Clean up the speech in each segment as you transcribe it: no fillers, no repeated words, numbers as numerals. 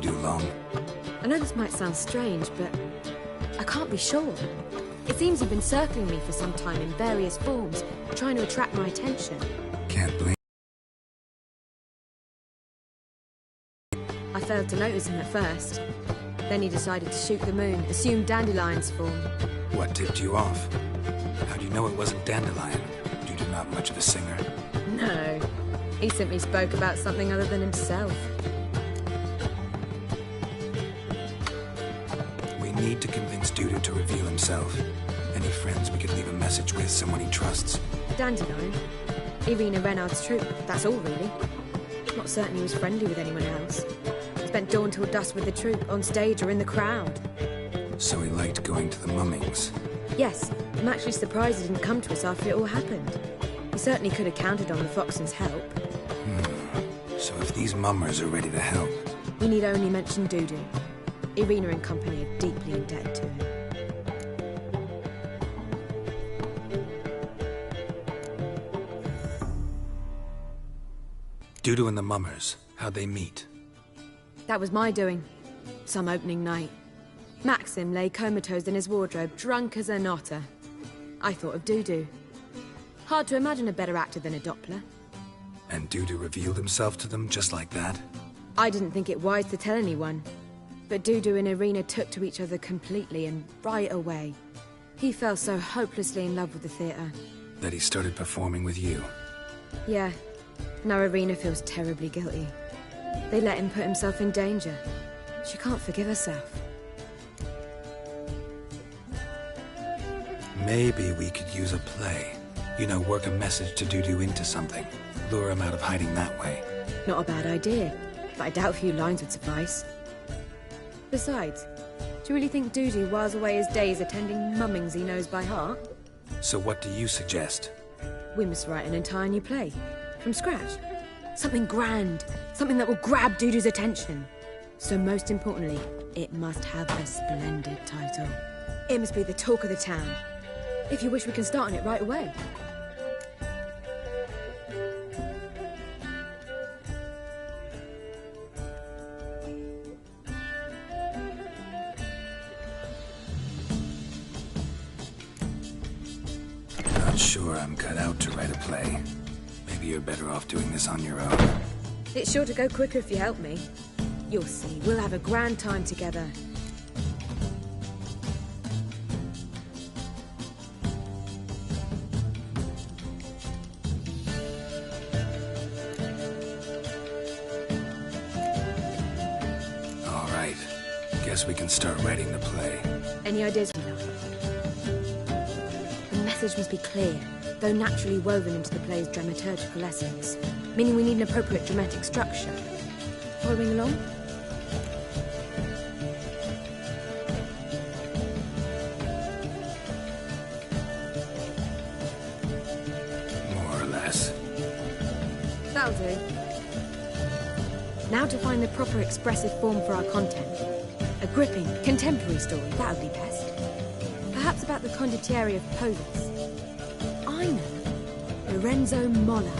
Dudu long? I know this might sound strange, but I can't be sure. It seems he'd been circling me for some time in various forms, trying to attract my attention. Can't blame. I failed to notice him at first. Then he decided to shoot the moon, assume Dandelion's form. What tipped you off? How do you know it wasn't Dandelion? Dudu not much of a singer. No. He simply spoke about something other than himself. We need to convince Dudu to reveal himself. Any friends we could leave a message with, someone he trusts. Dandelion? Irina Renard's troupe, that's all really. Not certain he was friendly with anyone else. Spent dawn till dusk with the troupe, on stage or in the crowd. So he liked going to the mummings. Yes, I'm actually surprised he didn't come to us after it all happened. He certainly could have counted on the Foxen's help. So if these mummers are ready to help... We need only mention Dudu. Irina and company are deeply indebted to him. Dudu and the mummers, how'd they meet? That was my doing. Some opening night. Maxim lay comatose in his wardrobe, drunk as an otter. I thought of Dudu. Hard to imagine a better actor than a Doppler. And Dudu revealed himself to them just like that? I didn't think it wise to tell anyone. But Dudu and Irina took to each other completely and right away. He fell so hopelessly in love with the theatre. That he started performing with you? Yeah. Now Irina feels terribly guilty. They let him put himself in danger. She can't forgive herself. Maybe we could use a play. You know, work a message to Dudu into something. Lure him out of hiding that way. Not a bad idea, but I doubt a few lines would suffice. Besides, do you really think Dudu whiles away his days attending mummings he knows by heart? So what do you suggest? We must write an entire new play. From scratch. Something grand. Something that will grab Dudu's attention. So most importantly, it must have a splendid title. It must be the talk of the town. If you wish, we can start on it right away. Not sure I'm cut out to write a play. Maybe you're better off doing this on your own. It's sure to go quicker if you help me. You'll see, we'll have a grand time together. All right. Guess we can start writing the play. Any ideas for that? The message must be clear, though naturally woven into the play's dramaturgical essence, meaning we need an appropriate dramatic structure. Following along? More or less. That'll do. Now to find the proper expressive form for our content. A gripping, contemporary story, that would be best. Perhaps about the condottieri of Polis. I know. Lorenzo Molla.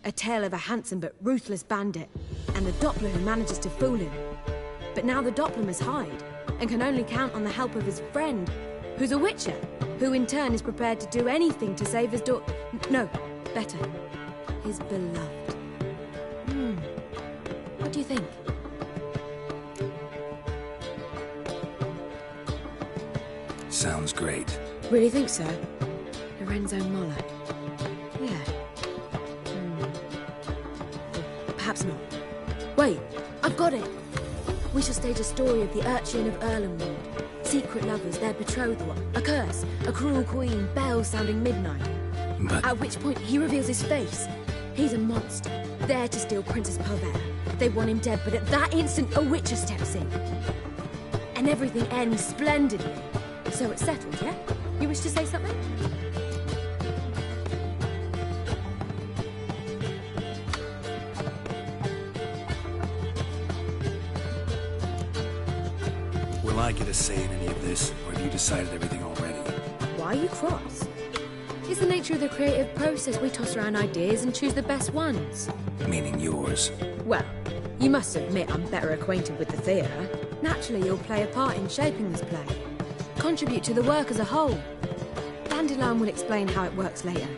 A tale of a handsome but ruthless bandit, and the Doppler who manages to fool him. But now the Doppler must hide, and can only count on the help of his friend, who's a witcher, who in turn is prepared to do anything to save his daughter. No, better, his beloved. What do you think? Sounds great. Really think so? Lorenzo Molla. Yeah. Perhaps not. Wait, I've got it! We shall stage a story of the urchin of Erlenwood. Secret lovers, their betrothal, a curse, a cruel queen, bells sounding midnight. But... At which point he reveals his face. He's a monster, there to steal Princess Pavera. They want him dead, but at that instant a witcher steps in. And everything ends splendidly. So it's settled, yeah? You wish to say something? Will I get a say in any of this, or have you decided everything already? Why are you cross? It's the nature of the creative process. We toss around ideas and choose the best ones. Meaning yours. Well, You must admit I'm better acquainted with the theatre. Naturally, you'll play a part in shaping this play. Contribute to the work as a whole. Dandelion will explain how it works later.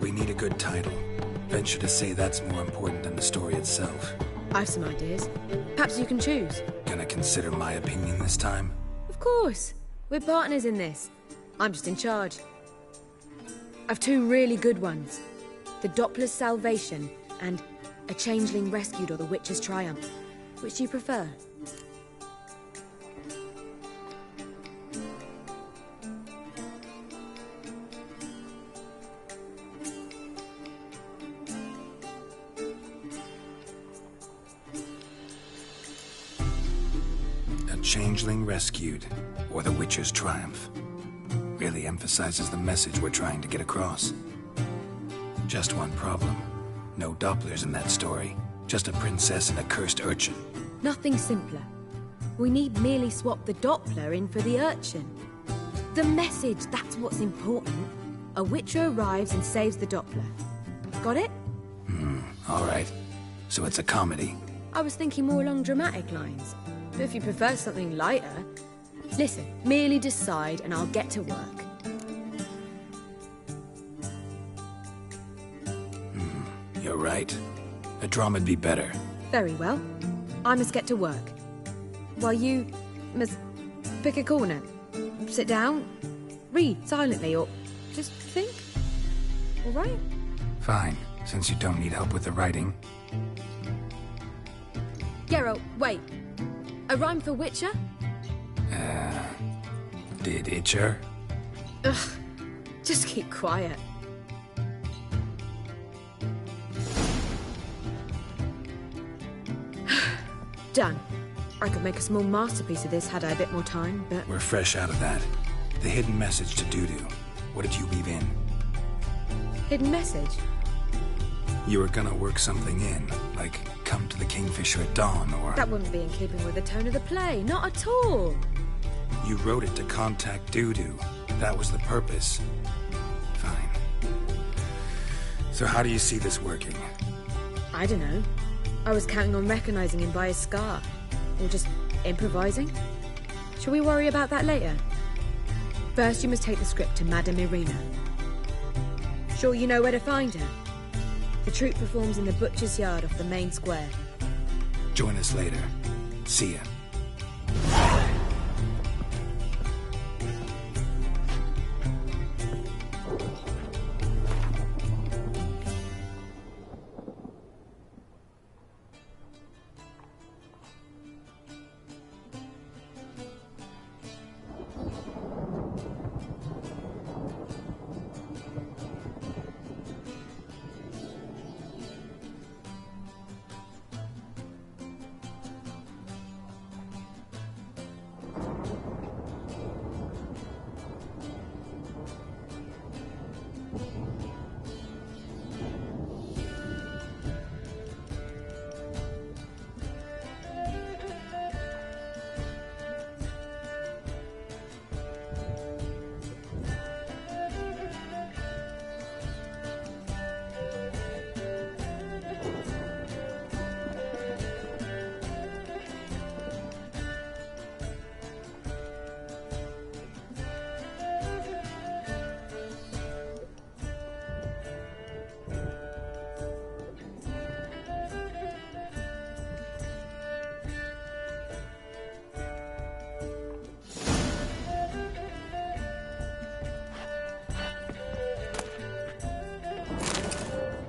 We need a good title. Venture to say that's more important than the story itself. I've some ideas. Perhaps you can choose. Gonna consider my opinion this time? Of course. We're partners in this. I'm just in charge. I've two really good ones. The Doppler's Salvation and A Changeling Rescued or The Witcher's Triumph. Which do you prefer? A Changeling Rescued or The Witcher's Triumph. Really emphasizes the message we're trying to get across. Just one problem. No Dopplers in that story. Just a princess and a cursed urchin. Nothing simpler. We need merely swap the Doppler in for the urchin. The message, that's what's important. A Witcher arrives and saves the Doppler. Got it? All right. So it's a comedy. I was thinking more along dramatic lines. But if you prefer something lighter... Listen, merely decide and I'll get to work. You're right. A drama'd be better. Very well. I must get to work. While you must pick a corner. Sit down, read silently, or just think. All right? Fine, since you don't need help with the writing. Geralt, wait. A rhyme for Witcher? Did Itcher? Ugh. Just keep quiet. Done. I could make a small masterpiece of this had I a bit more time, but... We're fresh out of that. The hidden message to Dudu. What did you weave in? Hidden message? You were gonna work something in, like come to the Kingfisher at dawn, or... That wouldn't be in keeping with the tone of the play, not at all. You wrote it to contact Dudu. That was the purpose. Fine. So how do you see this working? I don't know. I was counting on recognizing him by his scar. Or just improvising. Shall we worry about that later? First, you must take the script to Madame Irina. Sure you know where to find her? The troupe performs in the butcher's yard off the main square. Join us later. See ya.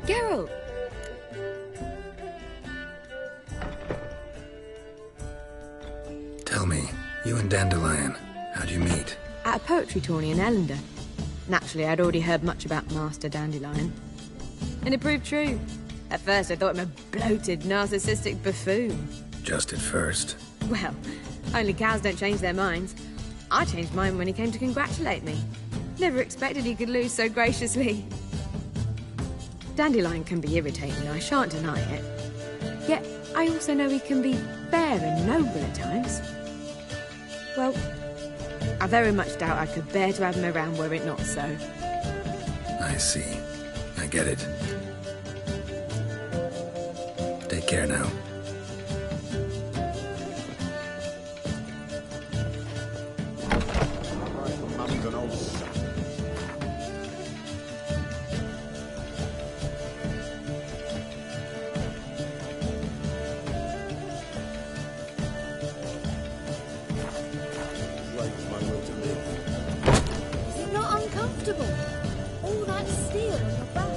Geralt! Tell me, you and Dandelion, how'd you meet? At a poetry tourney in Ellender. Naturally, I'd already heard much about Master Dandelion. And it proved true. At first, I thought him a bloated, narcissistic buffoon. Just at first. Well, only cows don't change their minds. I changed mine when he came to congratulate me. Never expected he could lose so graciously. Dandelion can be irritating, I shan't deny it. Yet, I also know he can be fair and noble at times. Well, I very much doubt I could bear to have him around were it not so. I see. I get it. Take care now. Is it not uncomfortable? All that steel on your back.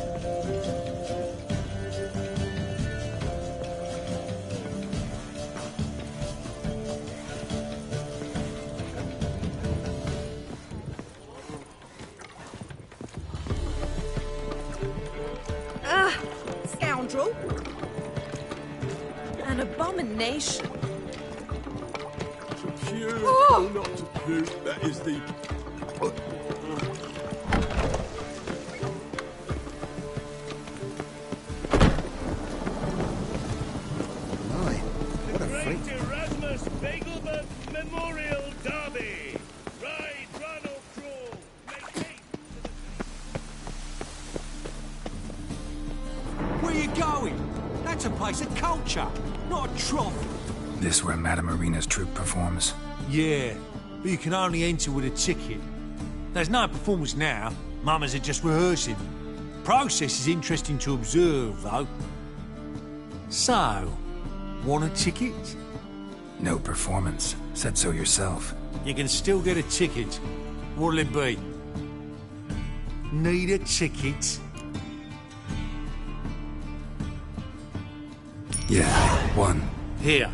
Scoundrel! An abomination. To puke or not to puke, that is the... My, what a freak. Great Erasmus Begelbert Memorial Derby. Ride, run or crawl. Make haste. Where you going? That's a place of culture, not a trough. This where Madame Marina's troupe performs? Yeah, but you can only enter with a ticket. There's no performance now. Mamas are just rehearsing. Process is interesting to observe, though. So, want a ticket? No performance. Said so yourself. You can still get a ticket. What'll it be? Need a ticket? Yeah, one. Here.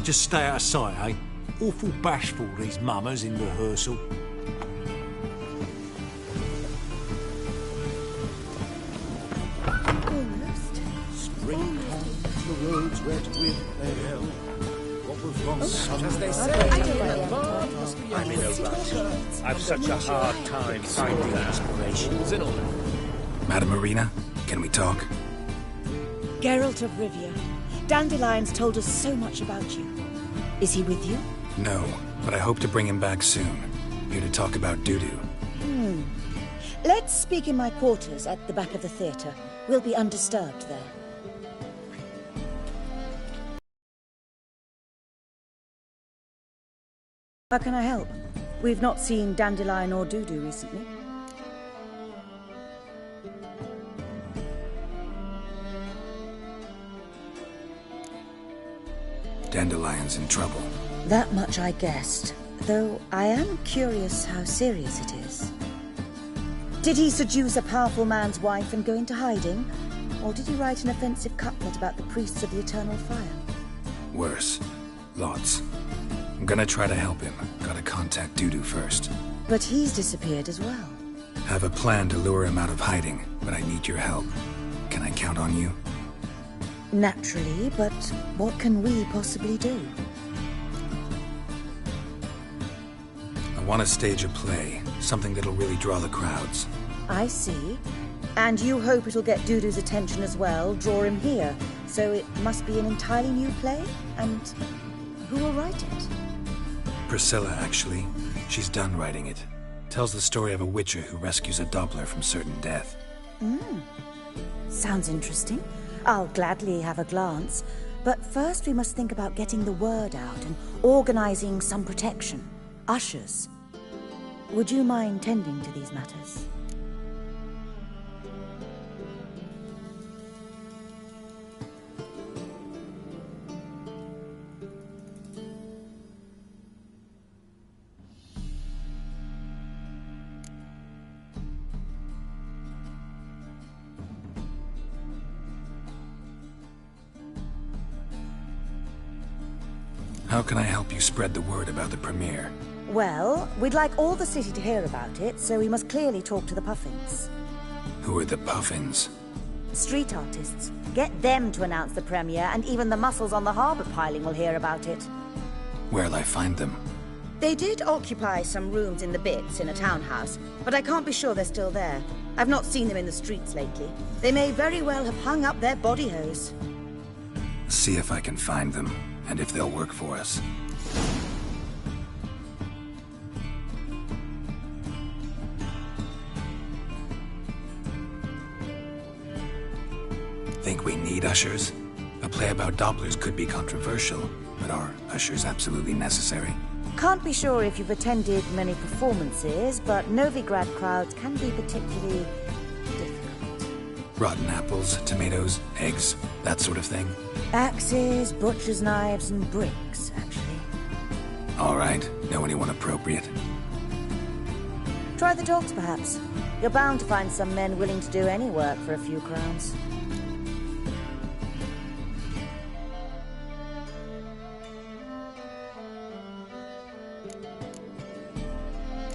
Just stay out of sight, eh? Awful bashful, these mamas in rehearsal. Almost. Spring comes, the roads wet with ale. What was once As they say, I'm in a rush. I've such a hard time finding inspirations in order. Madame Marina, can we talk? Geralt of Rivia. Dandelion's told us so much about you. Is he with you? No, but I hope to bring him back soon. Here to talk about Dudu. Let's speak in my quarters at the back of the theatre. We'll be undisturbed there. How can I help? We've not seen Dandelion or Dudu recently. Dandelion's in trouble. That much I guessed, though I am curious how serious it is. Did he seduce a powerful man's wife and go into hiding? Or did he write an offensive couplet about the priests of the eternal fire? Worse. Lots. I'm gonna try to help him. Gotta contact Dudu first. But he's disappeared as well. Have a plan to lure him out of hiding, but I need your help. Can I count on you? Naturally, but what can we possibly do? I want to stage a play, something that'll really draw the crowds. I see. And you hope it'll get Dudu's attention as well, draw him here. So it must be an entirely new play? And who will write it? Priscilla, actually. She's done writing it. Tells the story of a witcher who rescues a Doppler from certain death. Sounds interesting. I'll gladly have a glance. But first we must think about getting the word out and organizing some protection. Ushers. Would you mind tending to these matters? How can I help you spread the word about the premiere? Well, we'd like all the city to hear about it, so we must clearly talk to the Puffins. Who are the Puffins? Street artists. Get them to announce the premiere, and even the muscles on the harbour piling will hear about it. Where'll I find them? They did occupy some rooms in the Bits in a townhouse, but I can't be sure they're still there. I've not seen them in the streets lately. They may very well have hung up their body hose. See if I can find them, and if they'll work for us. Think we need ushers? A play about Dopplers could be controversial, but are ushers absolutely necessary? Can't be sure if you've attended many performances, but Novigrad crowds can be particularly difficult. Rotten apples, tomatoes, eggs, that sort of thing? Axes, butcher's knives, and bricks, actually. All right. Know anyone appropriate? Try the dogs, perhaps. You're bound to find some men willing to do any work for a few crowns.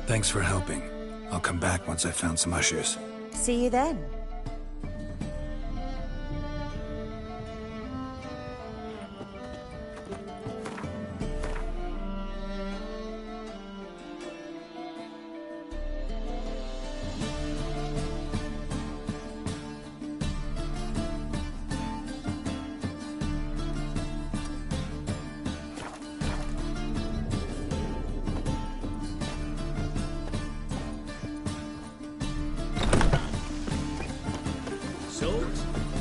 Thanks for helping. I'll come back once I've found some ushers. See you then.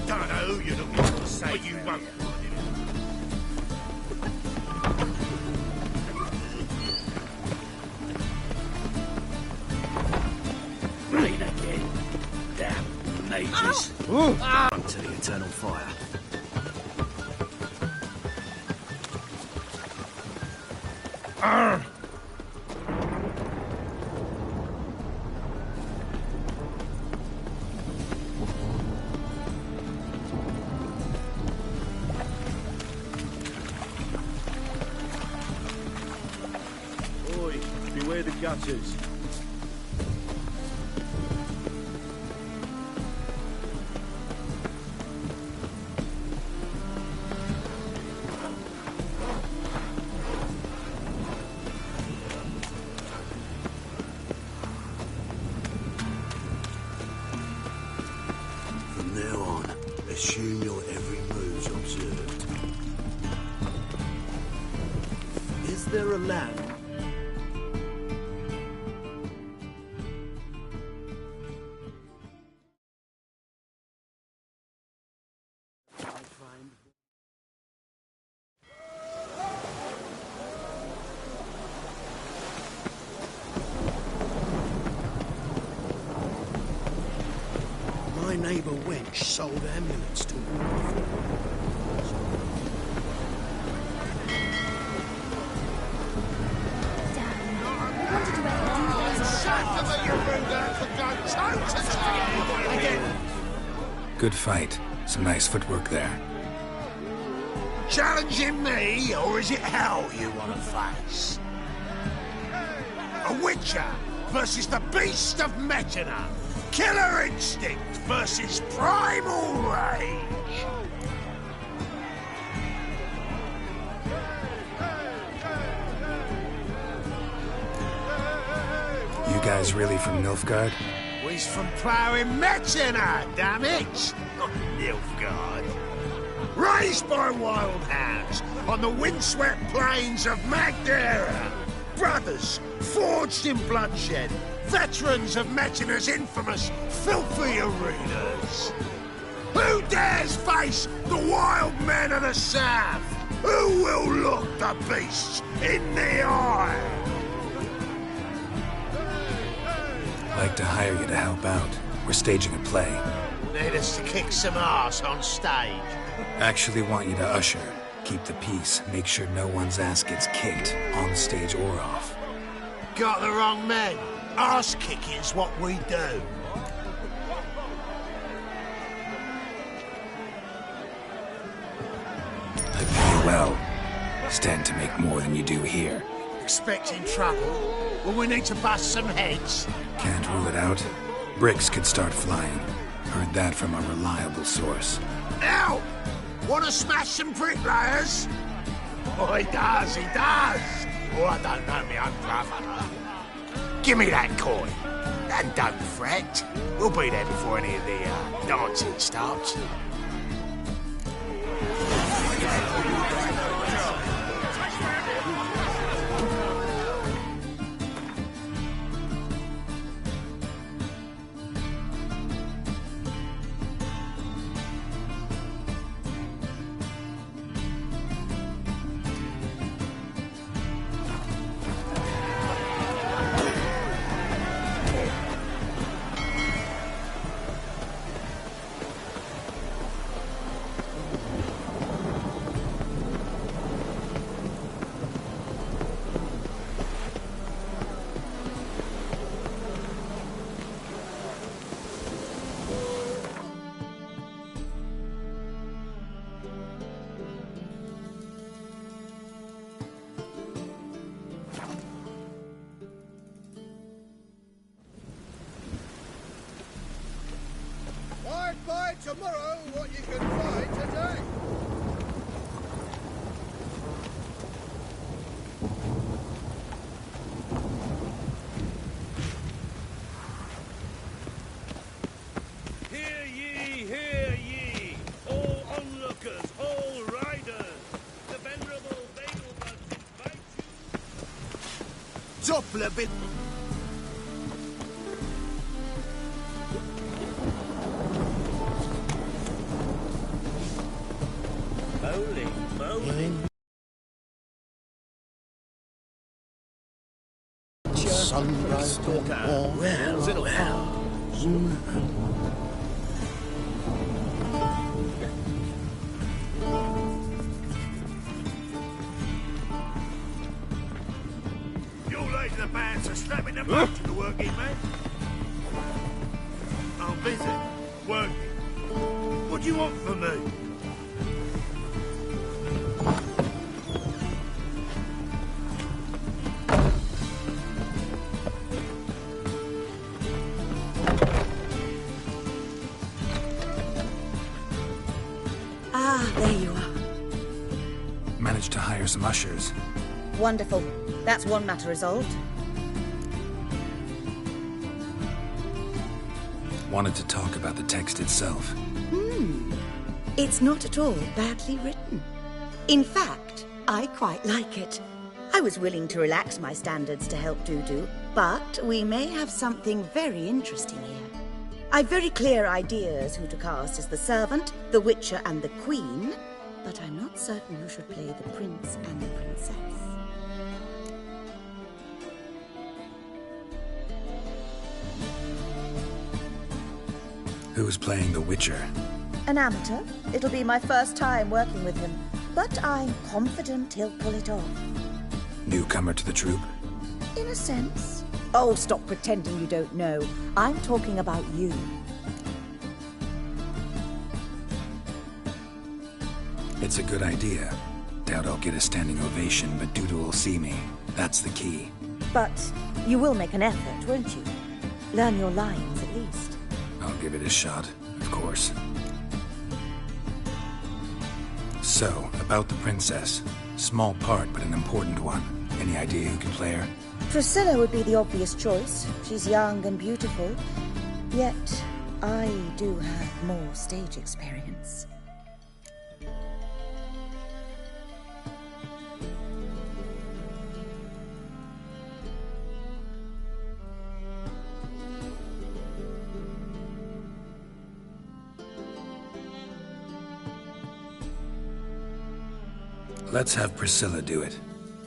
Don't know who you're looking for, say, but you won't. Rain again. Damn mages. On to the eternal fire. Oi, beware the gutters. From now on, assume your every move's observed. Is there a lamp? My neighbour Wench sold amulets to Good fight. Some nice footwork there. Challenging me, or is it hell you want to face? A Witcher versus the Beast of Metina. Killer instinct versus primal rage. You guys really from Nilfgaard? We's from ploughing Metina, damn it! Not Nilfgaard. Raised by wild hounds on the windswept plains of Magdera. Brothers forged in bloodshed. Veterans of Metina's infamous filthy arenas. Who dares face the wild men of the south? Who will look the beasts in the eye? Like to hire you to help out. We're staging a play. Need us to kick some ass on stage. Actually want you to usher. Keep the peace. Make sure no one's ass gets kicked, on stage or off. Got the wrong men. Ass kicking's what we do. I pay you well. Stand to make more than you do here. Expecting trouble? Will we need to bust some heads? Can't rule it out. Bricks could start flying. Heard that from a reliable source. Now! Want to smash some bricklayers? Oh, he does, he does! Oh, I don't know me own brother. Give me that coin. And don't fret. We'll be there before any of the dancing starts. tomorrow what you can find today. Hear ye, all onlookers, all riders. The venerable Baglebuds invite you. Doppler bit. Bowling. Sunrise gone warm. Well. You late to the bands are slapping them back to the working man. I'm busy. Working. What do you want from me? Ah, there you are. Managed to hire some ushers. Wonderful. That's one matter resolved. Wanted to talk about the text itself. It's not at all badly written. In fact, I quite like it. I was willing to relax my standards to help Dudu, but we may have something very interesting here. I've very clear ideas who to cast as the servant, the witcher, and the queen, but I'm not certain who should play the prince and the princess. Who's playing the Witcher? An amateur. It'll be my first time working with him, but I'm confident he'll pull it off. Newcomer to the troupe? In a sense. Oh, stop pretending you don't know. I'm talking about you. It's a good idea. Doubt I'll get a standing ovation, but Dudu will see me. That's the key. But you will make an effort, won't you? Learn your lines, at least. I'll give it a shot, of course. So, about the princess. Small part, but an important one. Any idea who can play her? Priscilla would be the obvious choice. She's young and beautiful. Yet, I do have more stage experience. Let's have Priscilla do it.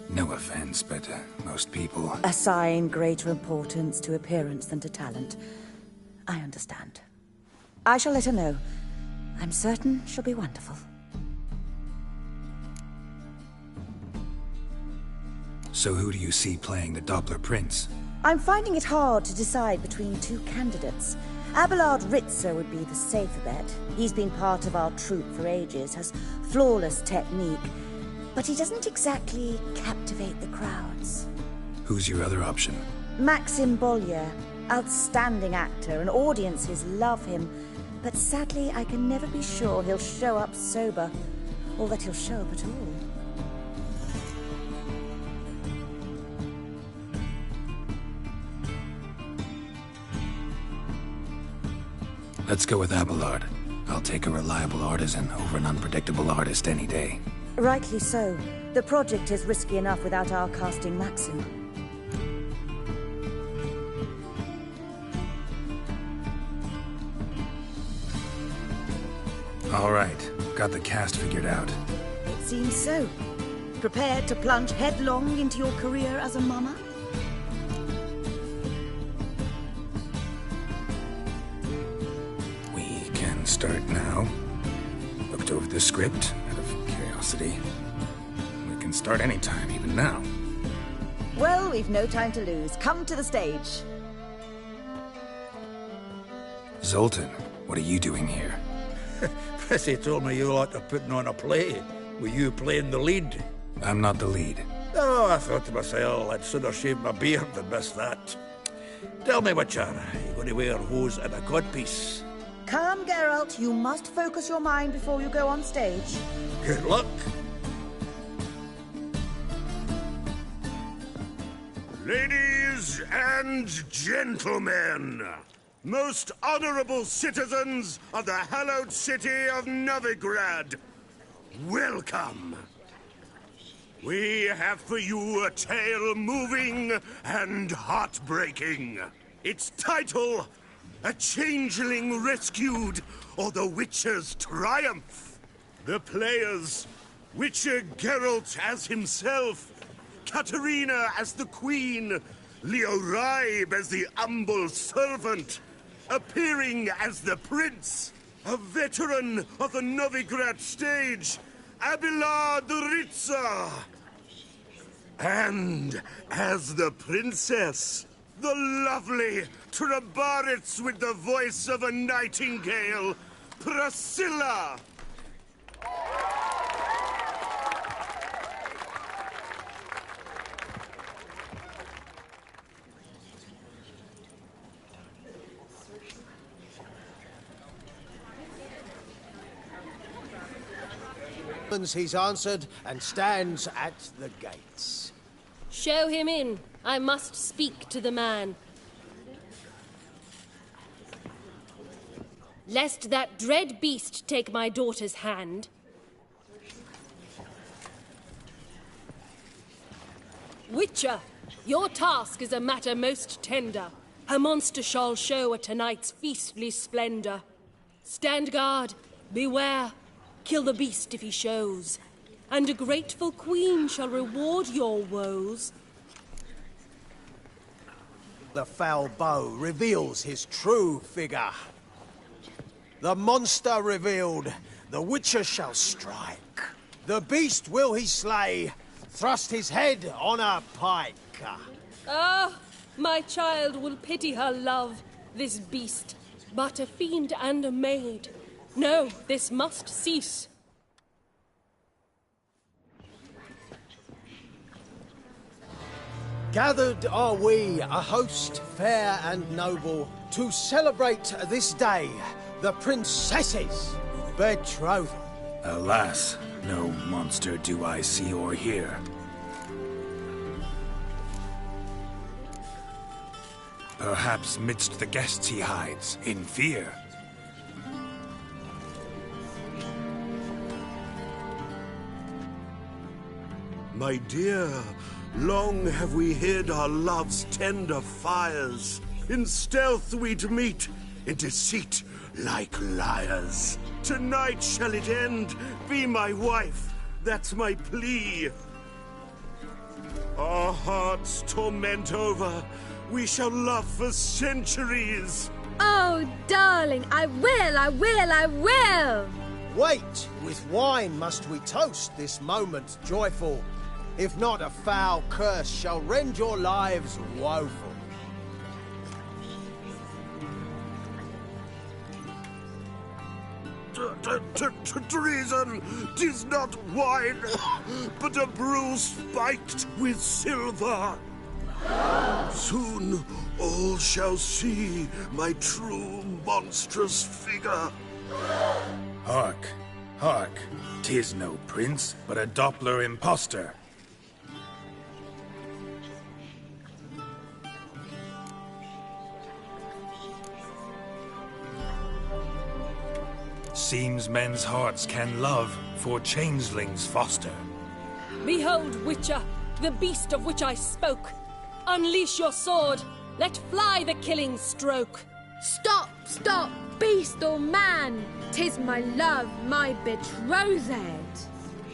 No offense, but most people... Assign greater importance to appearance than to talent. I understand. I shall let her know. I'm certain she'll be wonderful. So who do you see playing the Doppler Prince? I'm finding it hard to decide between two candidates. Abelard Ritzer would be the safer bet. He's been part of our troupe for ages, has flawless technique, but he doesn't exactly captivate the crowds. Who's your other option? Maxim Bollier, outstanding actor, and audiences love him. But sadly, I can never be sure he'll show up sober, or that he'll show up at all. Let's go with Abelard. I'll take a reliable artisan over an unpredictable artist any day. Rightly so. The project is risky enough without our casting Maxim. All right. Got the cast figured out. It seems so. Prepared to plunge headlong into your career as a mama? We can start now. Looked over the script out of curiosity. We can start anytime, even now. Well, we've no time to lose. Come to the stage. Zoltan, what are you doing here? Prissy told me you like to putting on a play. With you playing the lead. I'm not the lead. Oh, I thought to myself, I'd sooner shave my beard than miss that. Tell me, Witcher, you going to wear hose and a codpiece? Calm, Geralt. You must focus your mind before you go on stage. Good luck. Ladies and gentlemen, most honorable citizens of the hallowed city of Novigrad, welcome. We have for you a tale moving and heartbreaking. Its title, A Changeling Rescued, or the Witcher's Triumph. The players, Witcher Geralt as himself, Katarina as the Queen, Leo Raib as the humble servant, appearing as the Prince, a veteran of the Novigrad stage, Abelard Ritza. And as the Princess, the lovely Trabaritz with the voice of a nightingale, Priscilla. He's answered and stands at the gates. Show him in. I must speak to the man. Lest that dread beast take my daughter's hand. Witcher, your task is a matter most tender. Her monster shall show at tonight's feastly splendor. Stand guard, beware. Kill the beast if he shows, and a grateful queen shall reward your woes. The foul bow reveals his true figure. The monster revealed, the Witcher shall strike. The beast will he slay, thrust his head on a pike. Ah, my child will pity her love, this beast, but a fiend and a maid. No, this must cease. Gathered are we, a host fair and noble, to celebrate this day, the princess's betrothal. Alas, no monster do I see or hear. Perhaps midst the guests he hides, in fear. My dear, long have we hid our love's tender fires. In stealth we'd meet, in deceit like liars. Tonight shall it end, be my wife, that's my plea. Our hearts torment over, we shall love for centuries. Oh, darling, I will! Wait, with wine must we toast this moment joyful. If not, a foul curse shall rend your lives woeful. Treason! 'Tis not wine, but a brew spiked with silver. Soon all shall see my true monstrous figure. Hark, hark, 'tis no prince, but a Doppler impostor. Seems men's hearts can love, for changelings foster. Behold, Witcher, the beast of which I spoke. Unleash your sword. Let fly the killing stroke. Stop, stop, beast or man! 'Tis my love, my betrothed.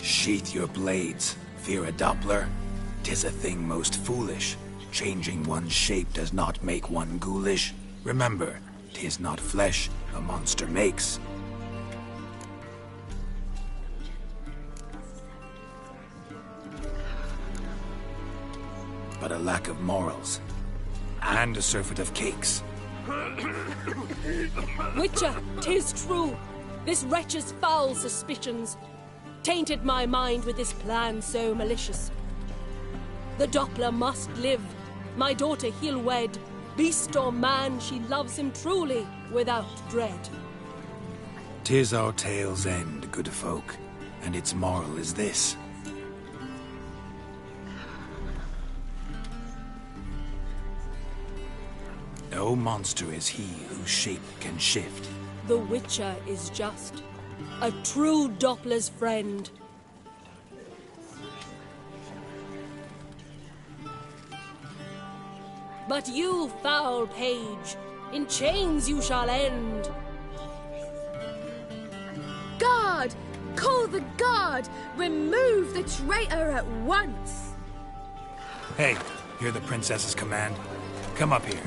Sheath your blades, fear a Doppler. 'Tis a thing most foolish. Changing one's shape does not make one ghoulish. Remember, 'tis not flesh a monster makes. But a lack of morals, and a surfeit of cakes. Witcher, 'tis true. This wretch's foul suspicions tainted my mind with this plan so malicious. The Doppler must live. My daughter he'll wed. Beast or man, she loves him truly, without dread. 'Tis our tale's end, good folk, and its moral is this. No monster is he whose shape can shift. The Witcher is just a true Doppler's friend. But you, foul page, in chains you shall end. Guard! Call the guard! Remove the traitor at once! Hey, hear the princess's command? Come up here.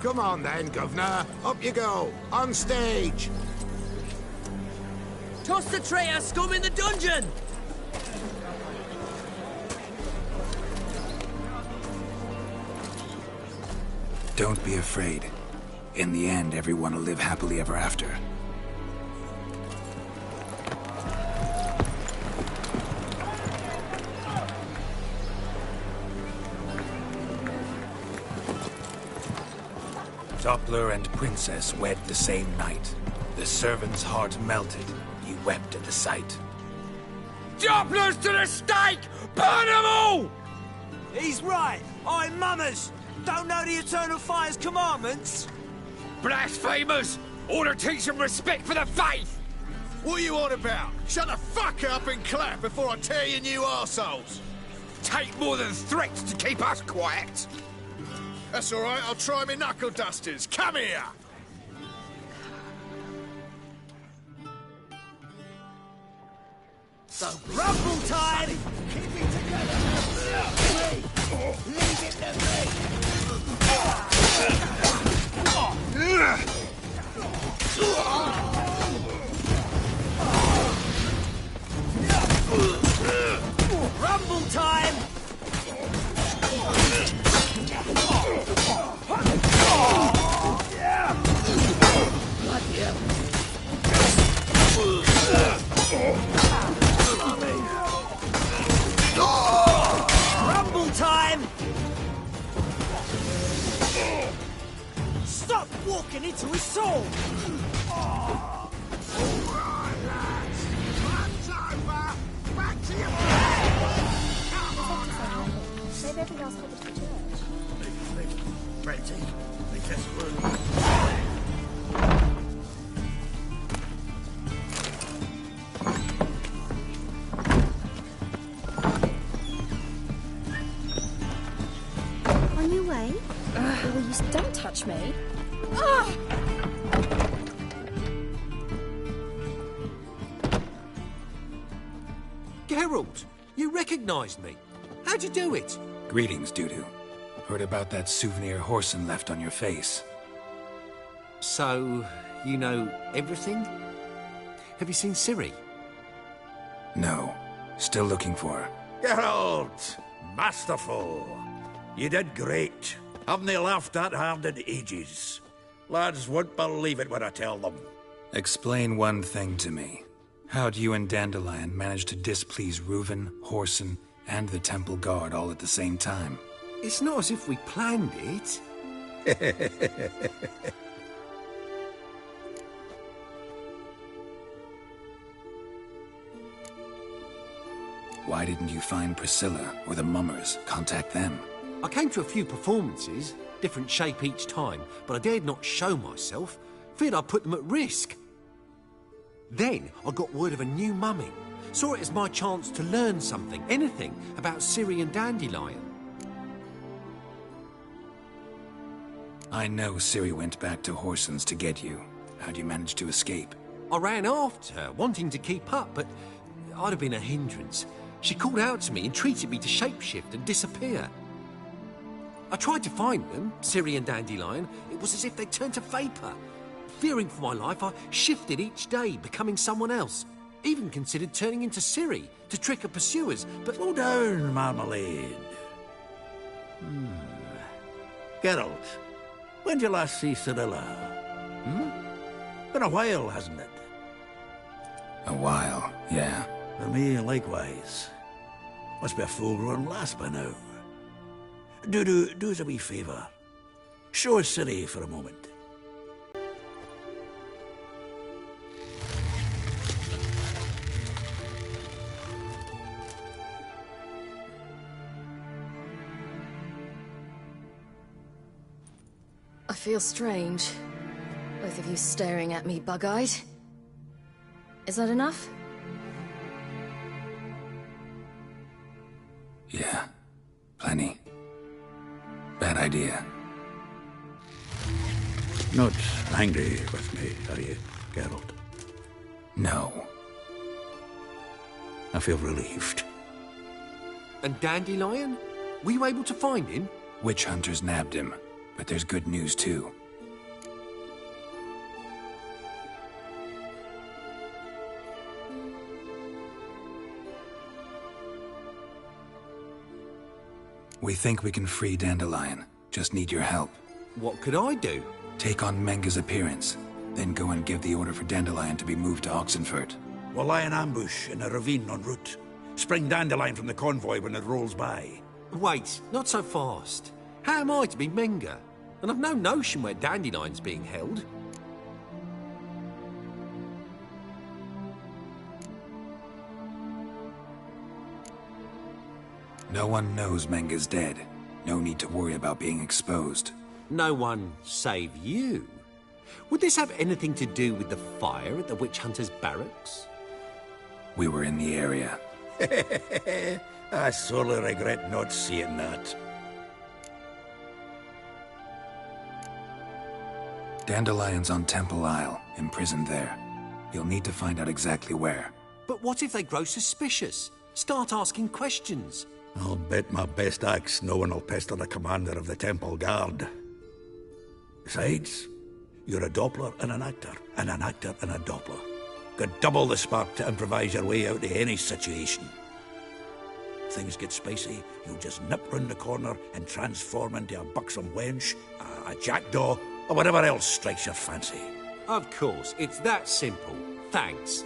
Come on then, Governor. Up you go. On stage. Toss the traitor scum in the dungeon! Don't be afraid. In the end, everyone will live happily ever after. Doppler and Princess wed the same night. The servant's heart melted. He wept at the sight. Dopplers to the stake! Burn them all! He's right. I'm Mummers. Don't know the Eternal Fire's commandments? Blasphemers! Order teach them respect for the faith! What are you on about? Shut the fuck up and clap before I tear you new arseholes. Take more than threats to keep us quiet. That's all right. I'll try my knuckle dusters. Come here. So rumble time! Keep it together! Leave it to me! Rumble time! Bloody hell! Rumble time! Stop walking into his soul! Alright, lads. Time's over. Back to your Come on now. Maybe everyone else covered for church. Ready? Make this work. On your way? Don't touch me. Ah! Geralt, you recognized me. How'd you do it? Greetings, Dudu. Heard about that souvenir Whoreson left on your face. So, you know everything? Have you seen Ciri? No. Still looking for her. Geralt! Masterful! You did great. Haven't they laughed that hard in ages? Lads won't believe it when I tell them. Explain one thing to me. How'd you and Dandelion manage to displease Reuven, Whoreson, and the Temple Guard all at the same time? It's not as if we planned it. Why didn't you find Priscilla or the Mummers? Contact them. I came to a few performances, different shape each time, but I dared not show myself. Feared I'd put them at risk. Then I got word of a new mumming. Saw it as my chance to learn something, anything, about Ciri and Dandelion. I know Ciri went back to Whoreson's to get you. How'd you manage to escape? I ran after her, wanting to keep up, but I'd have been a hindrance. She called out to me, entreated me to shapeshift and disappear. I tried to find them, Ciri and Dandelion. It was as if they turned to vapor. Fearing for my life, I shifted each day, becoming someone else. Even considered turning into Ciri to trick her pursuers, but... Slow down, Marmalade. Geralt, when did you last see Cirilla? Been a while, hasn't it? A while, yeah. For me, likewise. Must be a full-grown lass by now. Do us a wee favour. Show us City for a moment. I feel strange. Both of you staring at me bug-eyed. Is that enough? Yeah, plenty. Bad idea. Not angry with me, are you, Geralt? No. I feel relieved. And Dandelion? Were you able to find him? Witch hunters nabbed him, but there's good news too. We think we can free Dandelion. Just need your help. What could I do? Take on Menga's appearance, then go and give the order for Dandelion to be moved to Oxenfurt. We'll lie in ambush in a ravine en route. Spring Dandelion from the convoy when it rolls by. Wait, not so fast. How am I to be Menga? And I've no notion where Dandelion's being held. No one knows Menga's dead. No need to worry about being exposed. No one save you? Would this have anything to do with the fire at the Witch Hunters' barracks? We were in the area. I sorely regret not seeing that. Dandelion's on Temple Isle, imprisoned there. You'll need to find out exactly where. But what if they grow suspicious? Start asking questions? I'll bet my best axe no one will pester the commander of the Temple Guard. Besides, you're a Doppler and an actor and a Doppler. Got double the spark to improvise your way out of any situation. Things get spicy, you'll just nip round the corner and transform into a buxom wench, a jackdaw, or whatever else strikes your fancy. Of course, it's that simple. Thanks.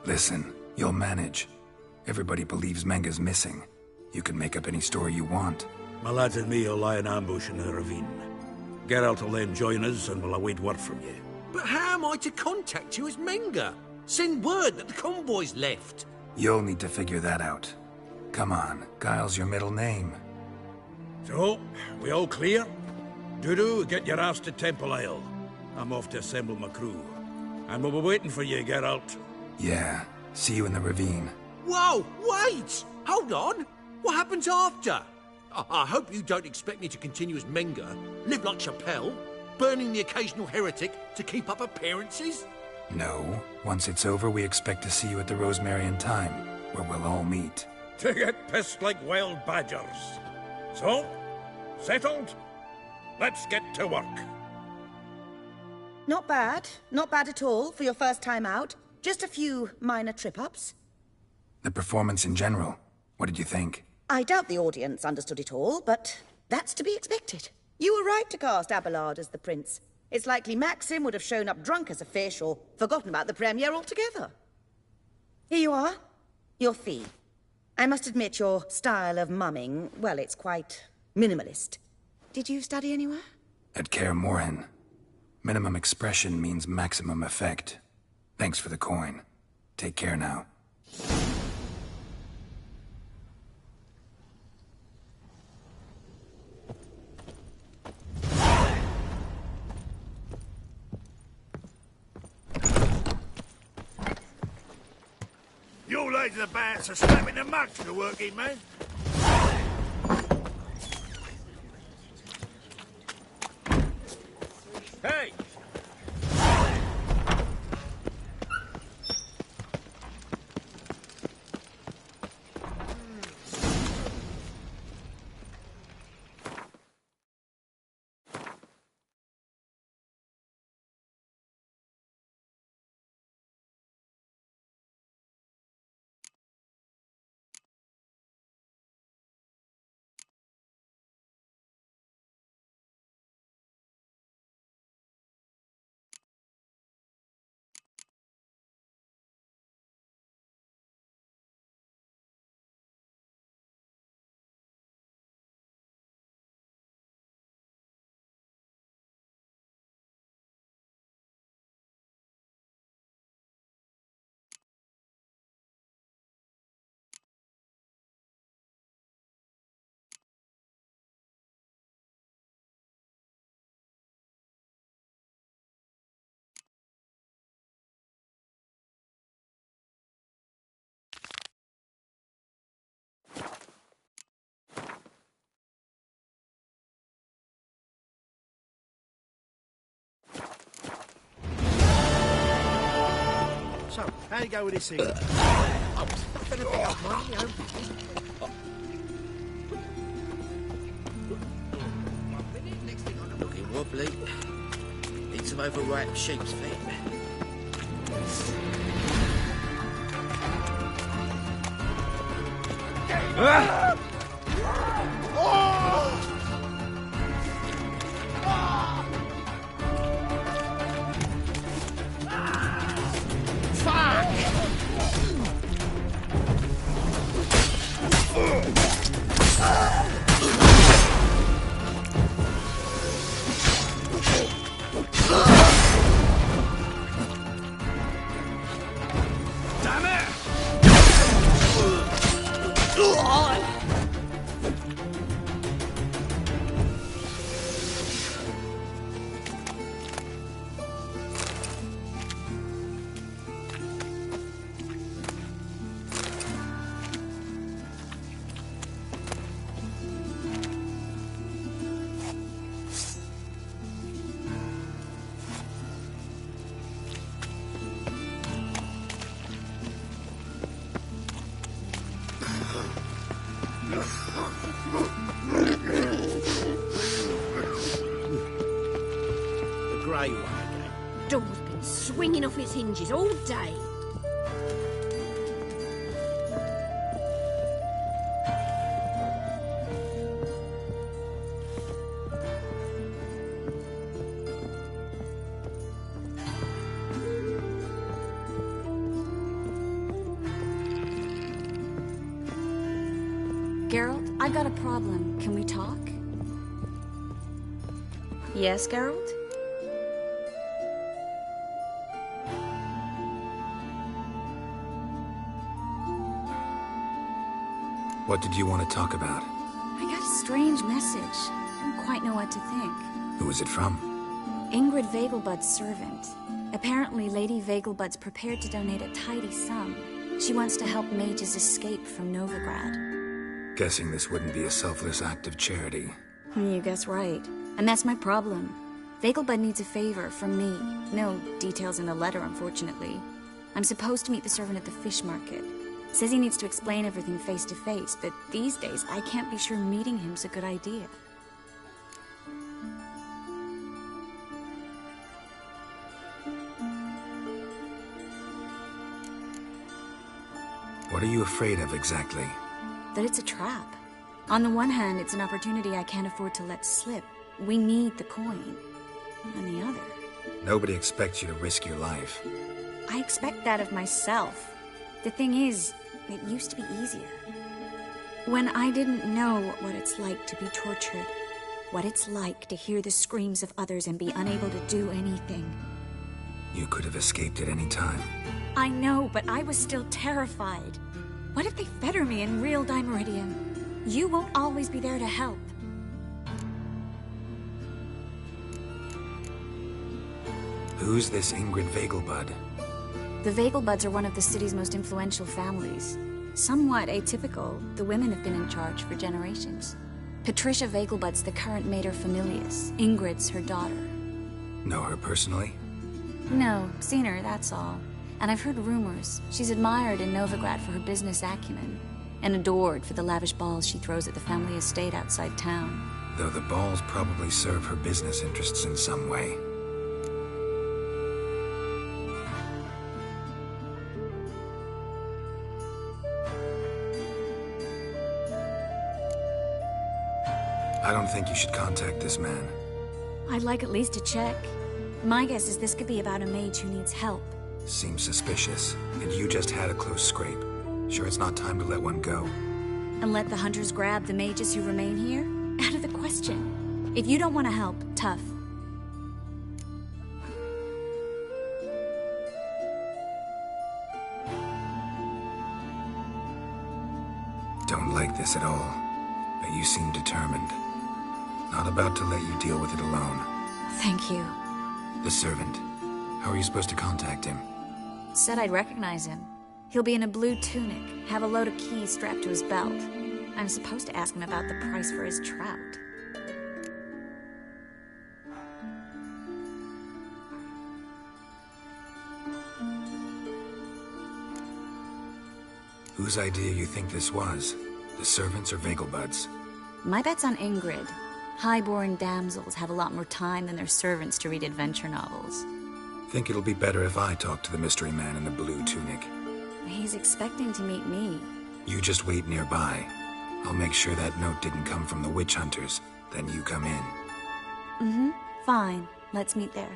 Listen, you'll manage. Everybody believes Menga's missing. You can make up any story you want. My lads and me will lie in ambush in the ravine. Geralt will then join us and we'll await word from you. But how am I to contact you as Menga? Send word that the convoy's left. You'll need to figure that out. Come on, Guile's your middle name. So, we all clear? Dudu, get your ass to Temple Isle. I'm off to assemble my crew. And we'll be waiting for you, Geralt. Yeah, see you in the ravine. Whoa, wait! Hold on! What happens after? I hope you don't expect me to continue as Menga, live like Chappelle, burning the occasional heretic to keep up appearances? No. Once it's over, we expect to see you at the Rosemary Time, where we'll all meet. To get pissed like wild badgers. So, settled? Let's get to work. Not bad. Not bad at all for your first time out. Just a few minor trip-ups. The performance in general, what did you think? I doubt the audience understood it all, but that's to be expected. You were right to cast Abelard as the prince. It's likely Maxim would have shown up drunk as a fish or forgotten about the premiere altogether. Here you are. Your fee. I must admit your style of mumming, well, it's quite minimalist. Did you study anywhere? At Kaer Morhen. Minimum expression means maximum effect. Thanks for the coin. Take care now. You lads are bad for slapping the mug to the working man. Hey! How you go with this thing? Looking wobbly. Need some overripe sheep's feet. Door's been swinging off its hinges all day. Geralt, I got a problem. Can we talk? Yes, Geralt? What did you want to talk about? I got a strange message. I don't quite know what to think. Who was it from? Ingrid Vegelbud's servant. Apparently, Lady Vegelbud's prepared to donate a tidy sum. She wants to help mages escape from Novigrad. Guessing this wouldn't be a selfless act of charity. You guess right. And that's my problem. Vegelbud needs a favor from me. No details in the letter, unfortunately. I'm supposed to meet the servant at the fish market. Says he needs to explain everything face to face, but these days I can't be sure meeting him's a good idea. What are you afraid of exactly? That it's a trap. On the one hand, it's an opportunity I can't afford to let slip. We need the coin. On the other... Nobody expects you to risk your life. I expect that of myself. The thing is, it used to be easier. When I didn't know what it's like to be tortured, what it's like to hear the screams of others and be unable to do anything. You could have escaped at any time. I know, but I was still terrified. What if they fetter me in real Dimeridium? You won't always be there to help. Who's this Ingrid Vegelbud? The Vegelbuds are one of the city's most influential families. Somewhat atypical, the women have been in charge for generations. Patricia Vegelbud's the current mater familias. Ingrid's her daughter. Know her personally? No, seen her, that's all. And I've heard rumors. She's admired in Novigrad for her business acumen, and adored for the lavish balls she throws at the family estate outside town. Though the balls probably serve her business interests in some way. I don't think you should contact this man. I'd like at least to check. My guess is this could be about a mage who needs help. Seems suspicious. And you just had a close scrape. Sure it's not time to let one go. And let the hunters grab the mages who remain here? Out of the question. If you don't want to help, tough. Don't like this at all. But you seem determined. Not about to let you deal with it alone. Thank you. The servant. How are you supposed to contact him? Said I'd recognize him. He'll be in a blue tunic, have a load of keys strapped to his belt. I'm supposed to ask him about the price for his trout. Whose idea you think this was? The servants or Vegelbud's? My bet's on Ingrid. Highborn damsels have a lot more time than their servants to read adventure novels. Think it'll be better if I talk to the mystery man in the blue tunic. He's expecting to meet me. You just wait nearby. I'll make sure that note didn't come from the witch hunters. Then you come in. Mm-hmm. Fine. Let's meet there.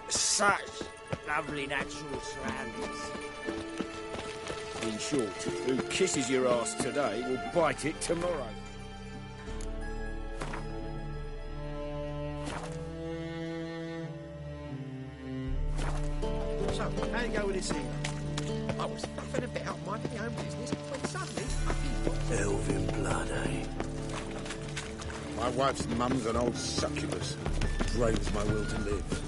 Such lovely natural surroundings. In short, who kisses your ass today will bite it tomorrow. So, how you go with this evening? I was puffing about minding my own business when suddenly... Elven blood, eh? My wife's mum's an old succubus. Drains my will to live.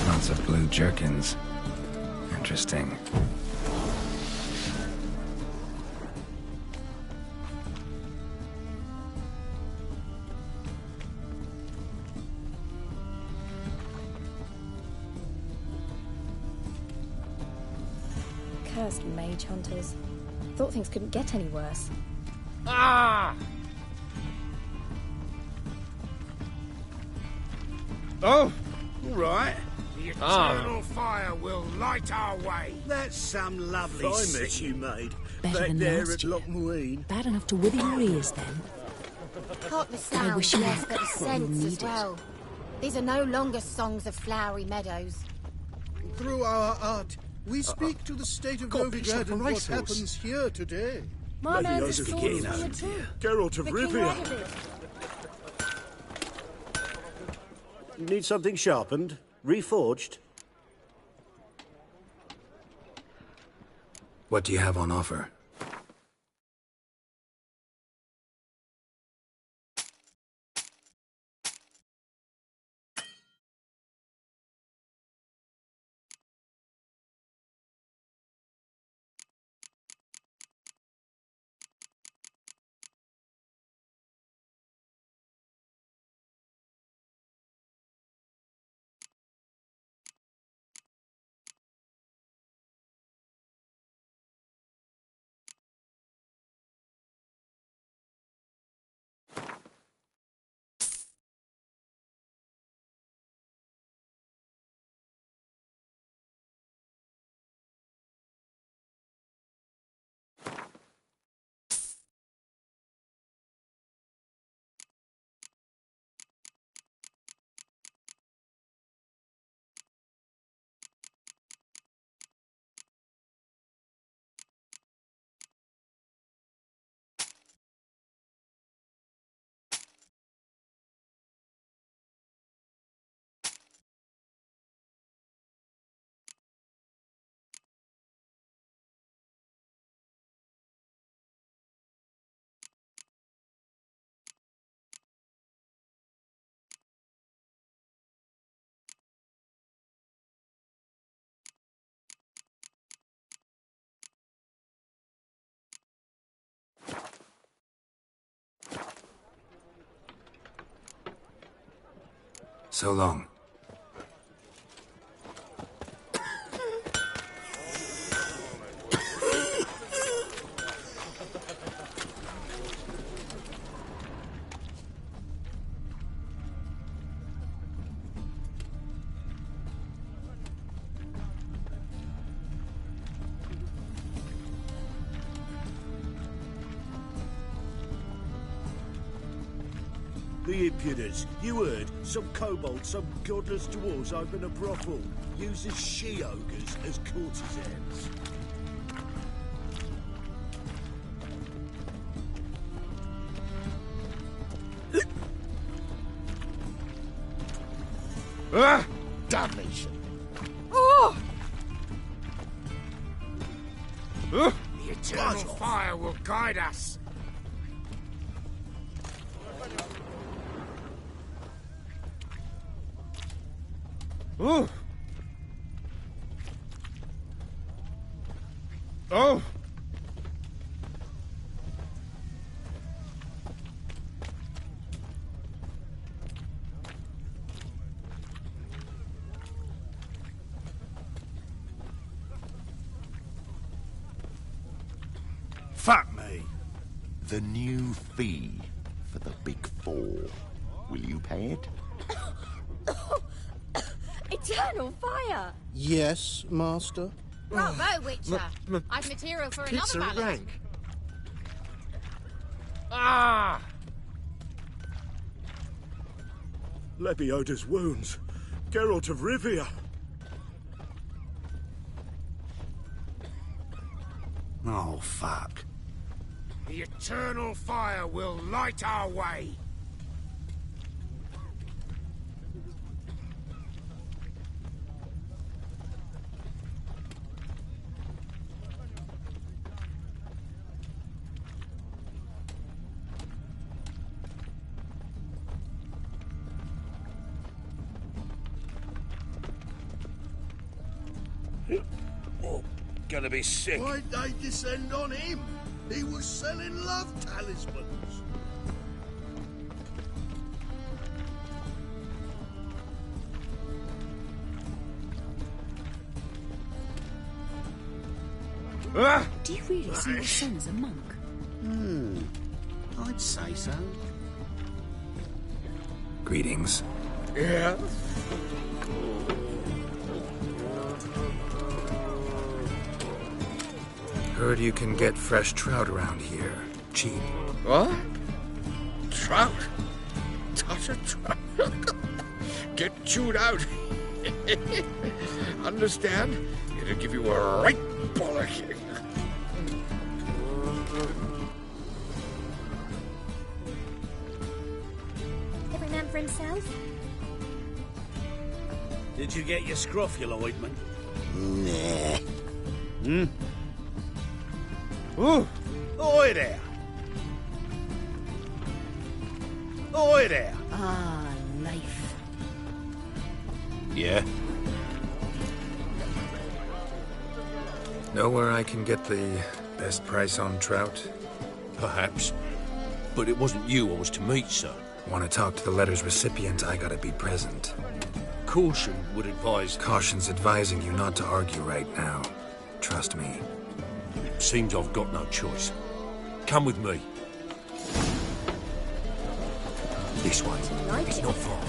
Lots of blue jerkins. Interesting. Cursed mage hunters. Thought things couldn't get any worse. Ah! Oh, all right. The eternal fire will light our way. That's some lovely Fine sick mess you made. Better Back than there last at year. Lochmuine. Bad enough to wither your ears then. Caught the I wish sound, you yes, had but the what you sense as needed. well. These are no longer songs of flowery meadows. Through our art, we speak to the state of Novigrad and what happens here today. My man's a getting swordsman out too. Geralt of The King Rivia. Radovid. Need something sharpened? Reforged? What do you have on offer? So long. The impudence. You heard? Some kobolds, some godless dwarves open a brothel. Uses she-ogres as courtesans. Damnation. Oh! The eternal fire will guide us. Oh! Oh! Fuck me. The new fee for the Big Four. Will you pay it? Eternal fire! Yes, Master? Bravo, Witcher! I've material for Pizza another ballad. rank. Ah! Lebioda's wounds. Geralt of Rivia. Oh, fuck. The eternal fire will light our way. Gonna be sick. Why'd they descend on him? He was selling love talismans. Do you really see your son as a monk? I'd say so. Greetings. Yeah? Heard you can get fresh trout around here. Cheap. What? Trout? Touch a trout? get chewed out. Understand? It'll give you a right bollocking. Every man for himself? Did you get your scrofula ointment? Nah. Hmm? Ooh! Oi there! Oi there! Ah, life. Yeah? Know where I can get the best price on trout? Perhaps. But it wasn't you I was to meet, sir. Want to talk to the letter's recipient, I gotta be present. Caution would advise... Caution's advising you not to argue right now. Trust me. Seems I've got no choice. Come with me. This way. It's not far.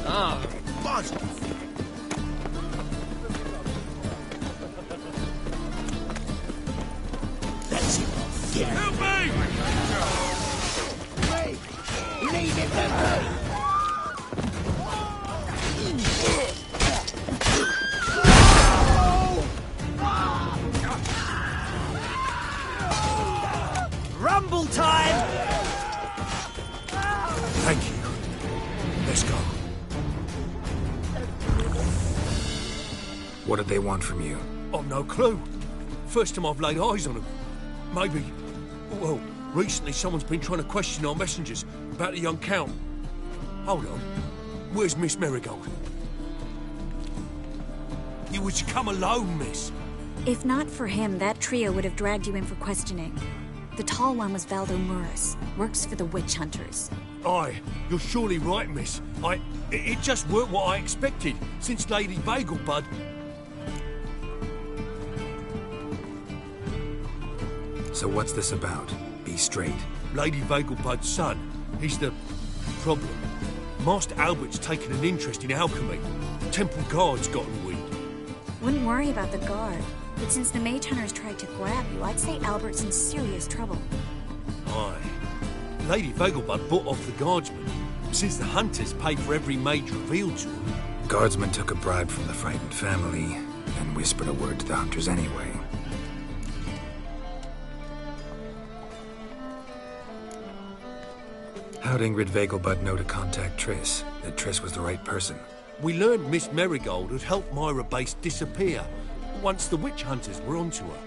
Ah, buzz! That's it. Get Help me! Wait! Leave it to me! Rumble time! Thank you. Let's go. What did they want from you? I've no clue. First time I've laid eyes on them. Maybe... Well, recently someone's been trying to question our messengers about the young Count. Hold on. Where's Miss Marigold? You was to come alone, miss. If not for him, that trio would have dragged you in for questioning. The tall one was Valdo Muris, works for the witch hunters. Aye, you're surely right, miss. It just weren't what I expected, since Lady Vegelbud... So what's this about? Be straight. Lady Vegelbud's son. He's the... problem. Master Albert's taken an interest in alchemy. Temple Guard's gotten wind. Wouldn't worry about the guard, but since the mage hunters tried to grab you, I'd say Albert's in serious trouble. Aye. Lady Vegelbud bought off the guardsmen, since the hunters paid for every mage revealed to them. Guardsmen took a bribe from the frightened family, and whispered a word to the hunters anyway. How'd Ingrid Vegelbud know to contact Triss? That Triss was the right person? We learned Miss Marigold had helped Myra Base disappear once the witch hunters were onto her.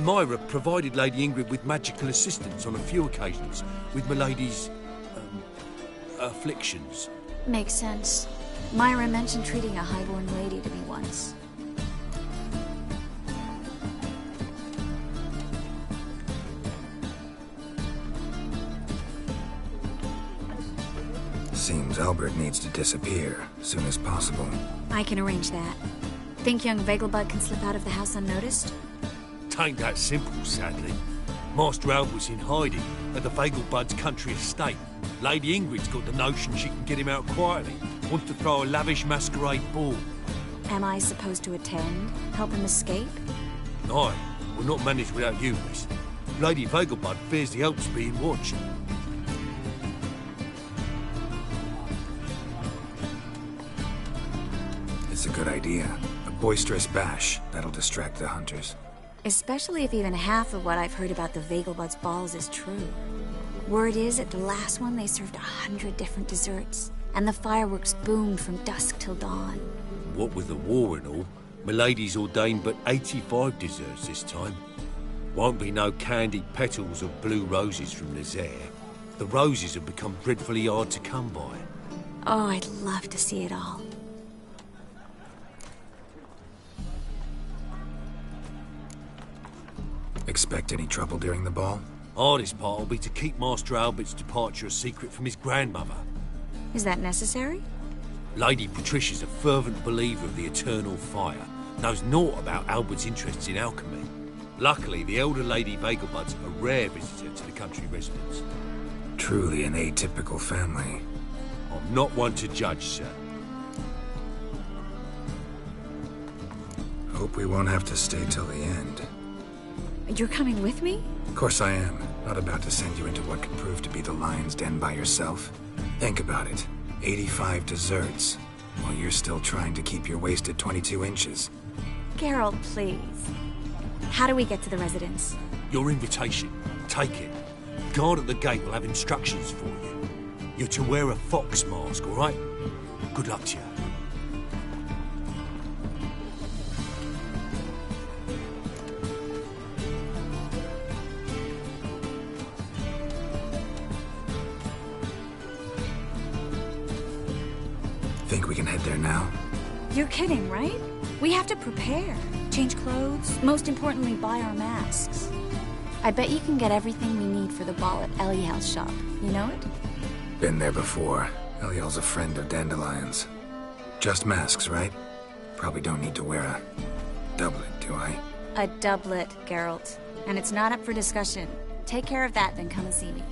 Myra provided Lady Ingrid with magical assistance on a few occasions with Milady's... afflictions. Makes sense. Myra mentioned treating a highborn lady to me once. Seems Albert needs to disappear as soon as possible. I can arrange that. Think young Vegelbud can slip out of the house unnoticed? Tain't that simple, sadly. Master Albert's in hiding at the Vegelbud's country estate. Lady Ingrid's got the notion she can get him out quietly. Wants to throw a lavish masquerade ball. Am I supposed to attend? Help him escape? Aye, we'll not manage without you, miss. Lady Vegelbud fears the Alps being watched. It's a good idea. A boisterous bash. That'll distract the hunters. Especially if even half of what I've heard about the Vegelbud's balls is true. Word is, at the last one they served 100 different desserts, and the fireworks boomed from dusk till dawn. What with the war and all, Milady's ordained but 85 desserts this time. Won't be no candied petals of blue roses from Nazaire. The roses have become dreadfully hard to come by. Oh, I'd love to see it all. Expect any trouble during the ball? Hardest part will be to keep Master Albert's departure a secret from his grandmother. Is that necessary? Lady Patricia's a fervent believer of the eternal fire. Knows naught about Albert's interests in alchemy. Luckily, the elder Lady Vegelbud's a rare visitor to the country residence. Truly an atypical family. I'm not one to judge, sir. Hope we won't have to stay till the end. You're coming with me? Of course I am. Not about to send you into what could prove to be the lion's den by yourself. Think about it. 85 desserts, while you're still trying to keep your waist at 22 inches. Geralt, please. How do we get to the residence? Your invitation. Take it. Guard at the gate will have instructions for you. You're to wear a fox mask, all right? Good luck to you. Think we can head there now? You're kidding, right? We have to prepare. Change clothes. Most importantly, buy our masks. I bet you can get everything we need for the ball at Eliel's shop. You know it? Been there before. Eliel's a friend of Dandelion's. Just masks, right? Probably don't need to wear a doublet, do I? A doublet, Geralt. And it's not up for discussion. Take care of that, then come and see me.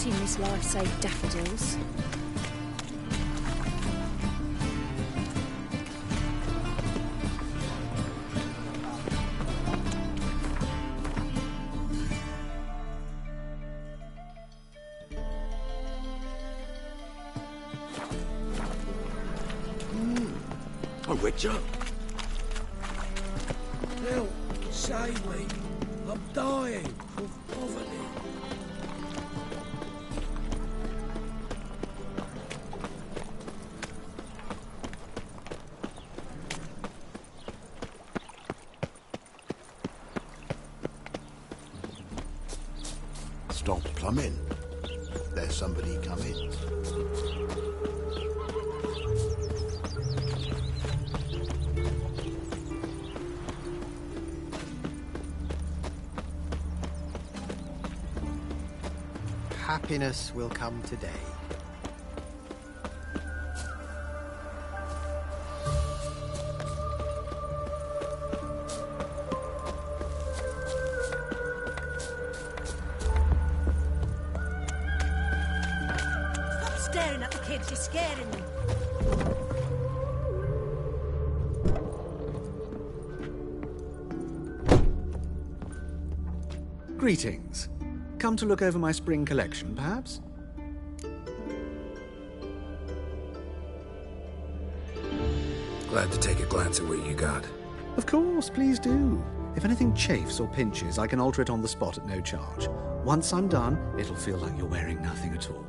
In this life save daffodils. A Witcher? Help, save me. I'm dying of poverty. Stop plumbing. There's somebody coming. Happiness will come today. Staring at the kids, you're scaring them. Greetings. Come to look over my spring collection, perhaps? Glad to take a glance at what you got. Of course, please do. If anything chafes or pinches, I can alter it on the spot at no charge. Once I'm done, it'll feel like you're wearing nothing at all.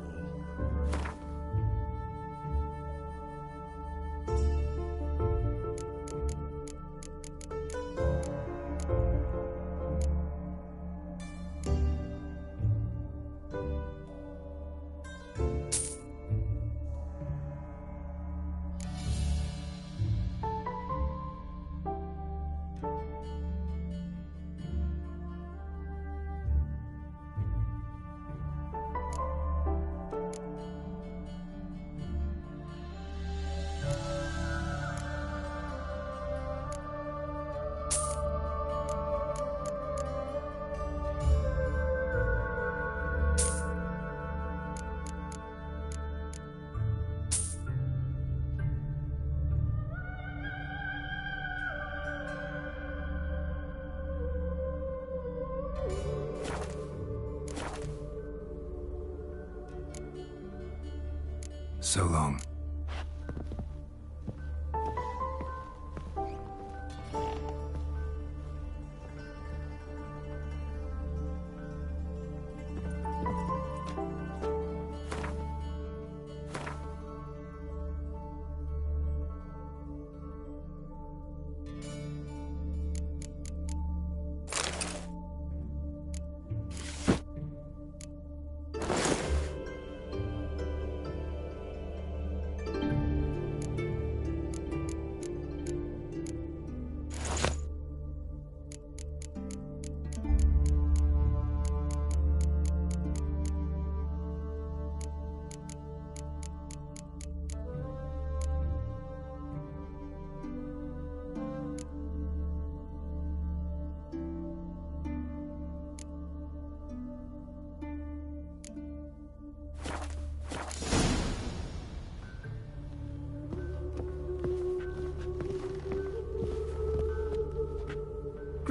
So long.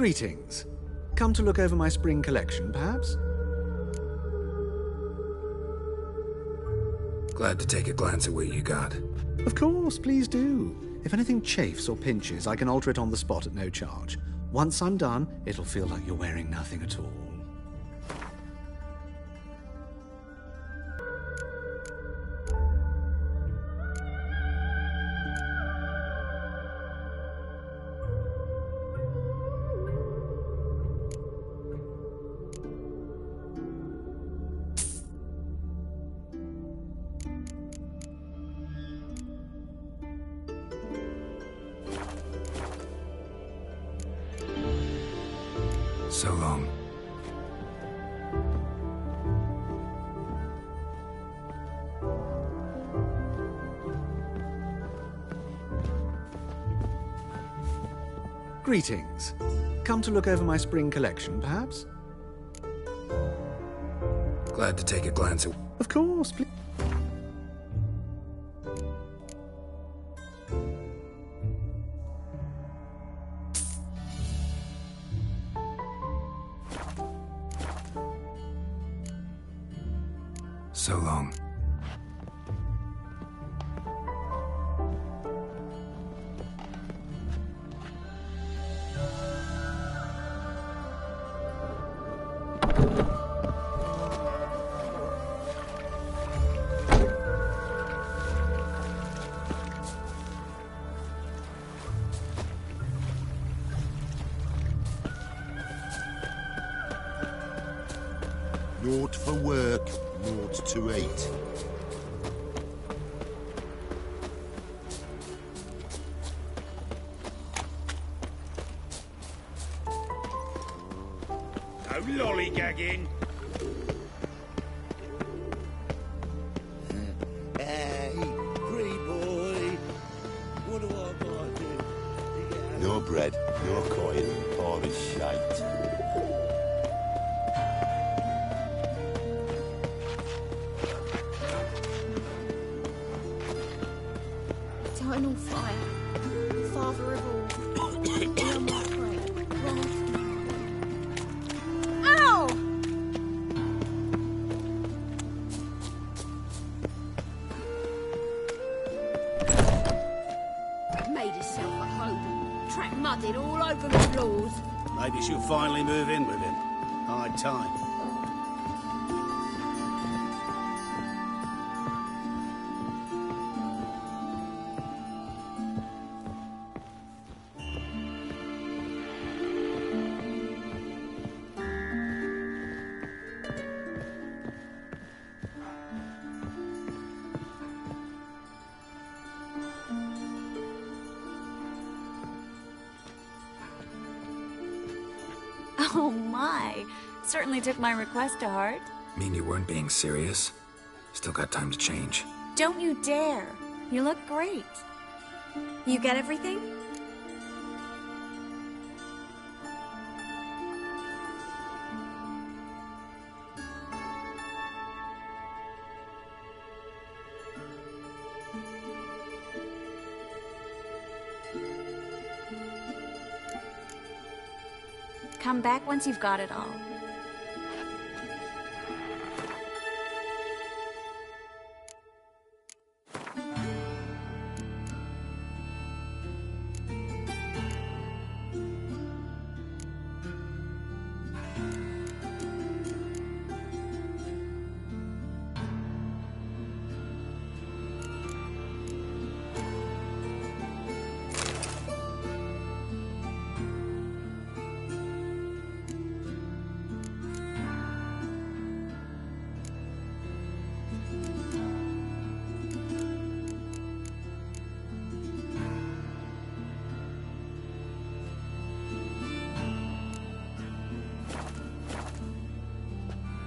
Greetings. Come to look over my spring collection, perhaps? Glad to take a glance at what you got. Of course, please do. If anything chafes or pinches, I can alter it on the spot at no charge. Once I'm done, it'll feel like you're wearing nothing at all. So long. Greetings. Come to look over my spring collection, perhaps? Glad to take a glance at... Of course, please. So long. Naught for work, naught to eat. No lollygagging. Hey, free boy. What do I do? No bread, no coin, all this shite. Eternal fire, Father of all, hear my prayer. Ow! Made herself at home, track mudded all over the floors. Maybe she'll finally move in with him. High time. Oh my! Certainly took my request to heart. Mean you weren't being serious? Still got time to change. Don't you dare! You look great. You get everything? Come back once you've got it all.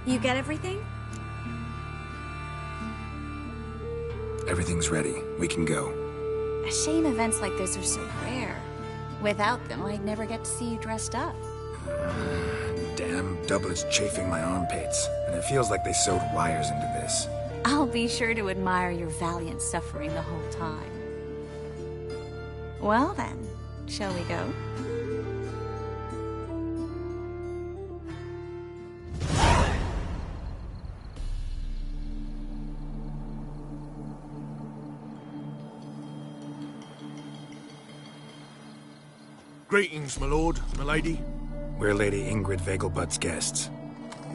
You get everything? Everything's ready. We can go. A shame events like this are so rare. Without them, I'd never get to see you dressed up. Damn doublet's chafing my armpits, and it feels like they sewed wires into this. I'll be sure to admire your valiant suffering the whole time. Well then, shall we go? Greetings, my lord, my lady. We're Lady Ingrid Vegelbud's guests.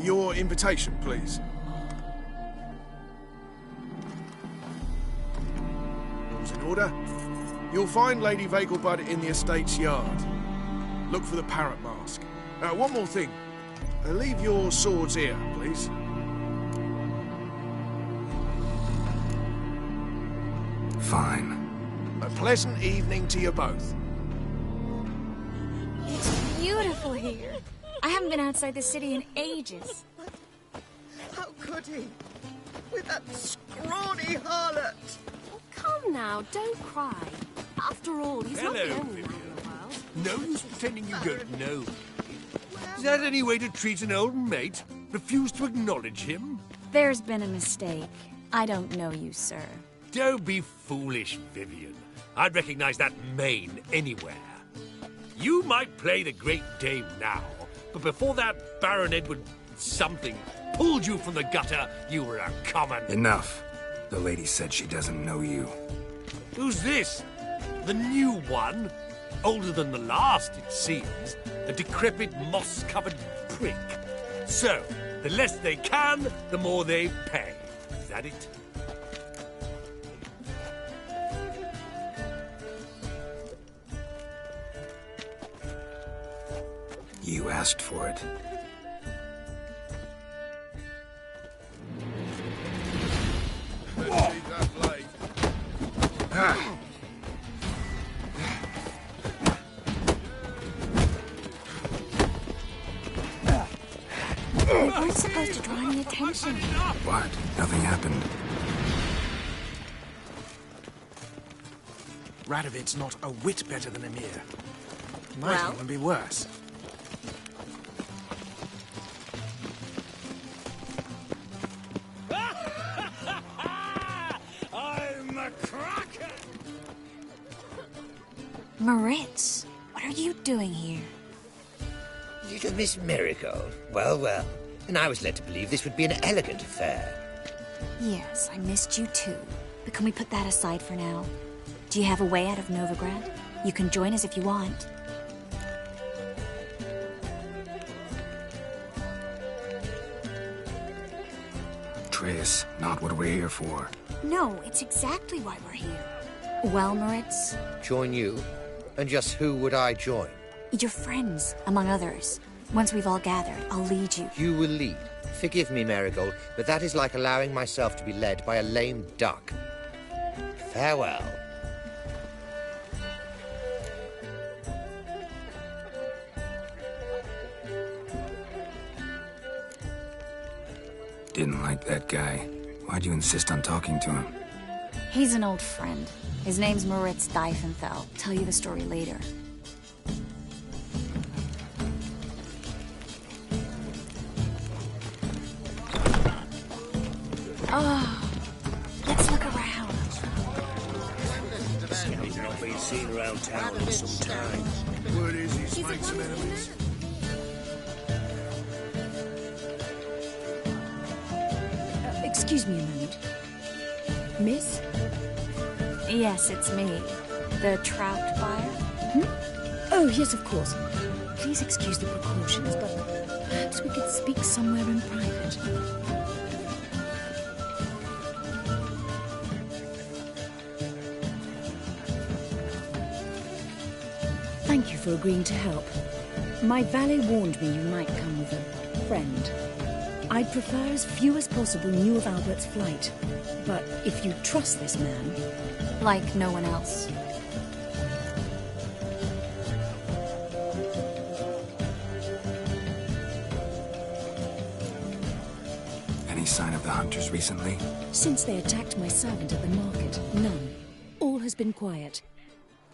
Your invitation, please. All's in order. You'll find Lady Vegelbud in the estate's yard. Look for the parrot mask. One more thing. Leave your swords here, please. Fine. A pleasant evening to you both. It's beautiful here. I haven't been outside the city in ages. How could he? With that scrawny harlot! Come now, don't cry. After all, he's not the Hello, only man in the world. No use pretending you don't know. Is that any way to treat an old mate? Refuse to acknowledge him? There's been a mistake. I don't know you, sir. Don't be foolish, Vivian. I'd recognize that mane anywhere. You might play the Great Dame now, but before that Baron Edward something pulled you from the gutter, you were a common... Enough. The lady said she doesn't know you. Who's this? The new one? Older than the last, it seems. A decrepit, moss-covered prick. So, the less they can, the more they pay. Is that it? You asked for it. Let's see that blade. We weren't supposed to draw any attention. What? Nothing happened. Radovid's not a whit better than Emir. Might Well? even be worse. I'm a cracker! Moritz, what are you doing here? Little Miss Marigold. Well, well. And I was led to believe this would be an elegant affair. Yes, I missed you too. But can we put that aside for now? Do you have a way out of Novigrad? You can join us if you want. Triss, not what we're here for. No, it's exactly why we're here. Well, Moritz, Join you? And just who would I join? your friends, among others. Once we've all gathered, I'll lead you. You will lead. Forgive me, Marigold, but that is like allowing myself to be led by a lame duck. Farewell. Didn't like that guy. Why'd you insist on talking to him? He's an old friend. His name's Moritz Diefenthal. Tell you the story later. Oh, let's look around. He's not been seen around town in some time. Word is he's made some enemies. Excuse me a moment. Miss? Yes, it's me. The trout buyer? Oh, yes, of course. Please excuse the precautions, but perhaps we could speak somewhere in private. Thank you for agreeing to help. My valet warned me you might come with a friend. I'd prefer as few as possible knew of Albert's flight. But if you trust this man... Like no one else. Any sign of the hunters recently? Since they attacked my servant at the market, none. All has been quiet.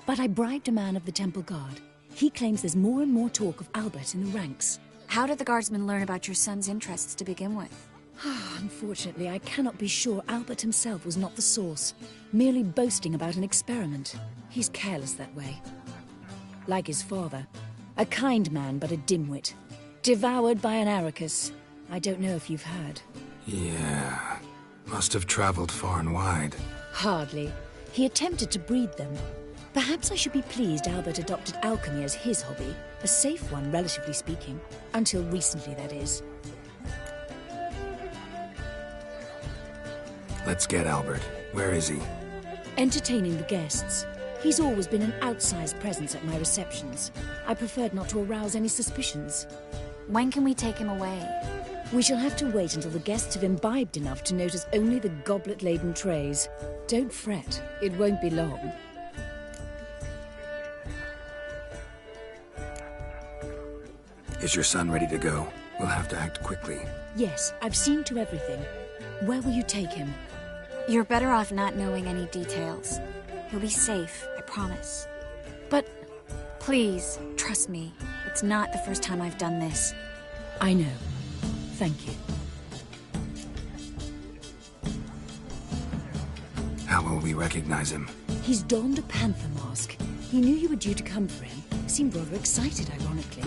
But I bribed a man of the Temple Guard. He claims there's more and more talk of Albert in the ranks. How did the guardsmen learn about your son's interests to begin with? Unfortunately, I cannot be sure Albert himself was not the source, merely boasting about an experiment. He's careless that way. Like his father. A kind man, but a dimwit. Devoured by an Arrakis. I don't know if you've heard. Yeah. Must have traveled far and wide. Hardly. He attempted to breed them. Perhaps I should be pleased Albert adopted alchemy as his hobby. A safe one, relatively speaking. Until recently, that is. Let's get Albert. Where is he? Entertaining the guests. He's always been an outsized presence at my receptions. I preferred not to arouse any suspicions. When can we take him away? We shall have to wait until the guests have imbibed enough to notice only the goblet-laden trays. Don't fret, it won't be long. Is your son ready to go? We'll have to act quickly. Yes, I've seen to everything. Where will you take him? You're better off not knowing any details. He'll be safe, I promise. But... Please, trust me. It's not the first time I've done this. I know. Thank you. How will we recognize him? He's donned a panther mask. He knew you were due to come for him. Seemed rather excited, ironically.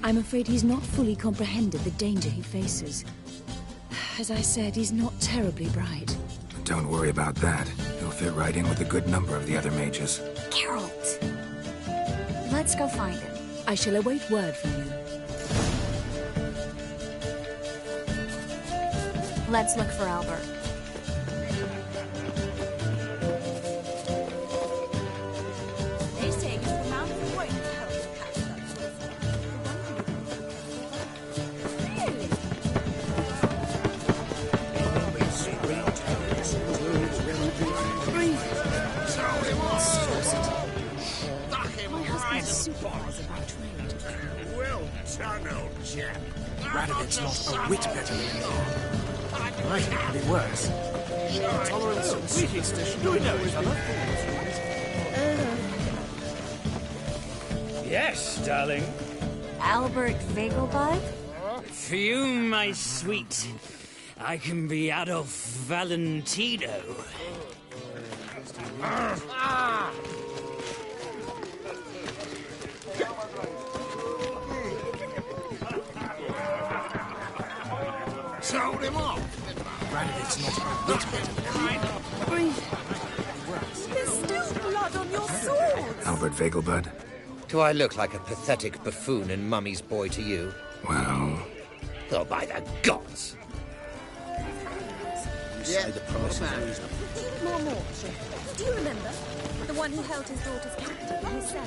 I'm afraid he's not fully comprehended the danger he faces. As I said, he's not terribly bright. Don't worry about that. He'll fit right in with a good number of the other mages. Geralt! Let's go find him. I shall await word from you. Let's look for Albert. They say it's the Mount of White that helps catch that sort of stuff. Well done, old chap. Radovid's not a whit better than you. I think it'll be worse. Tolerance and superstition. Do we know each other? Yes, darling. Albert Vegelbud? For you, my sweet, I can be Adolf Valentino. Sold him off. Radovid's not a whit better than you. There's still blood on your sword! Albert Vegelbud? Do I look like a pathetic buffoon and Mummy's boy to you? Well... Oh, by the gods! Yeah, more Mortry. Do you remember? The one who held his daughter's captive in his cell.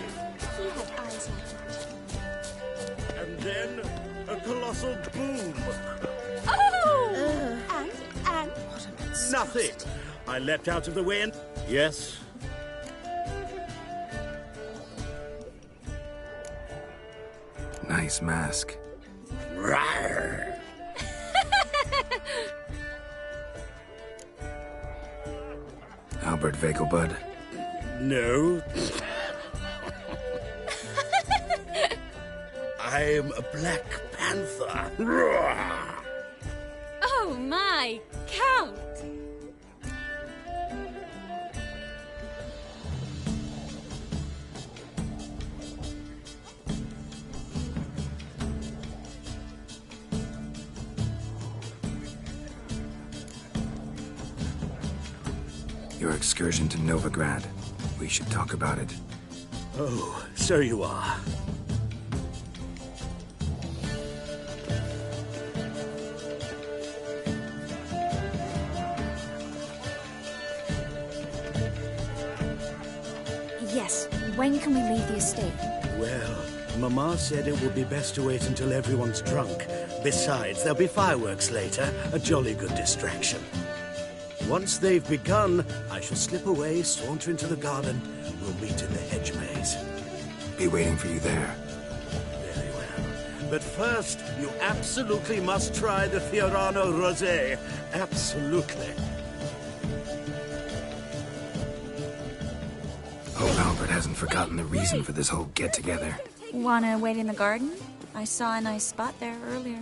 He had eyes like that. And then a colossal boom. Oh! And? Nothing. I leapt out of the way and... Yes? Nice mask. Rawr. Albert Vegelbud? No. I'm a Black Panther. Rawr. Oh my, Count! Your excursion to Novigrad. We should talk about it. Oh, so you are. Yes. When can we leave the estate? Well, Mama said it would be best to wait until everyone's drunk. Besides, there'll be fireworks later, a jolly good distraction. Once they've begun, I shall slip away, saunter into the garden. We'll meet in the hedge maze. Be waiting for you there. Very well. But first, you absolutely must try the Fiorano Rosé. Absolutely. Hope Albert hasn't forgotten the reason for this whole get-together. Wanna wait in the garden? I saw a nice spot there earlier.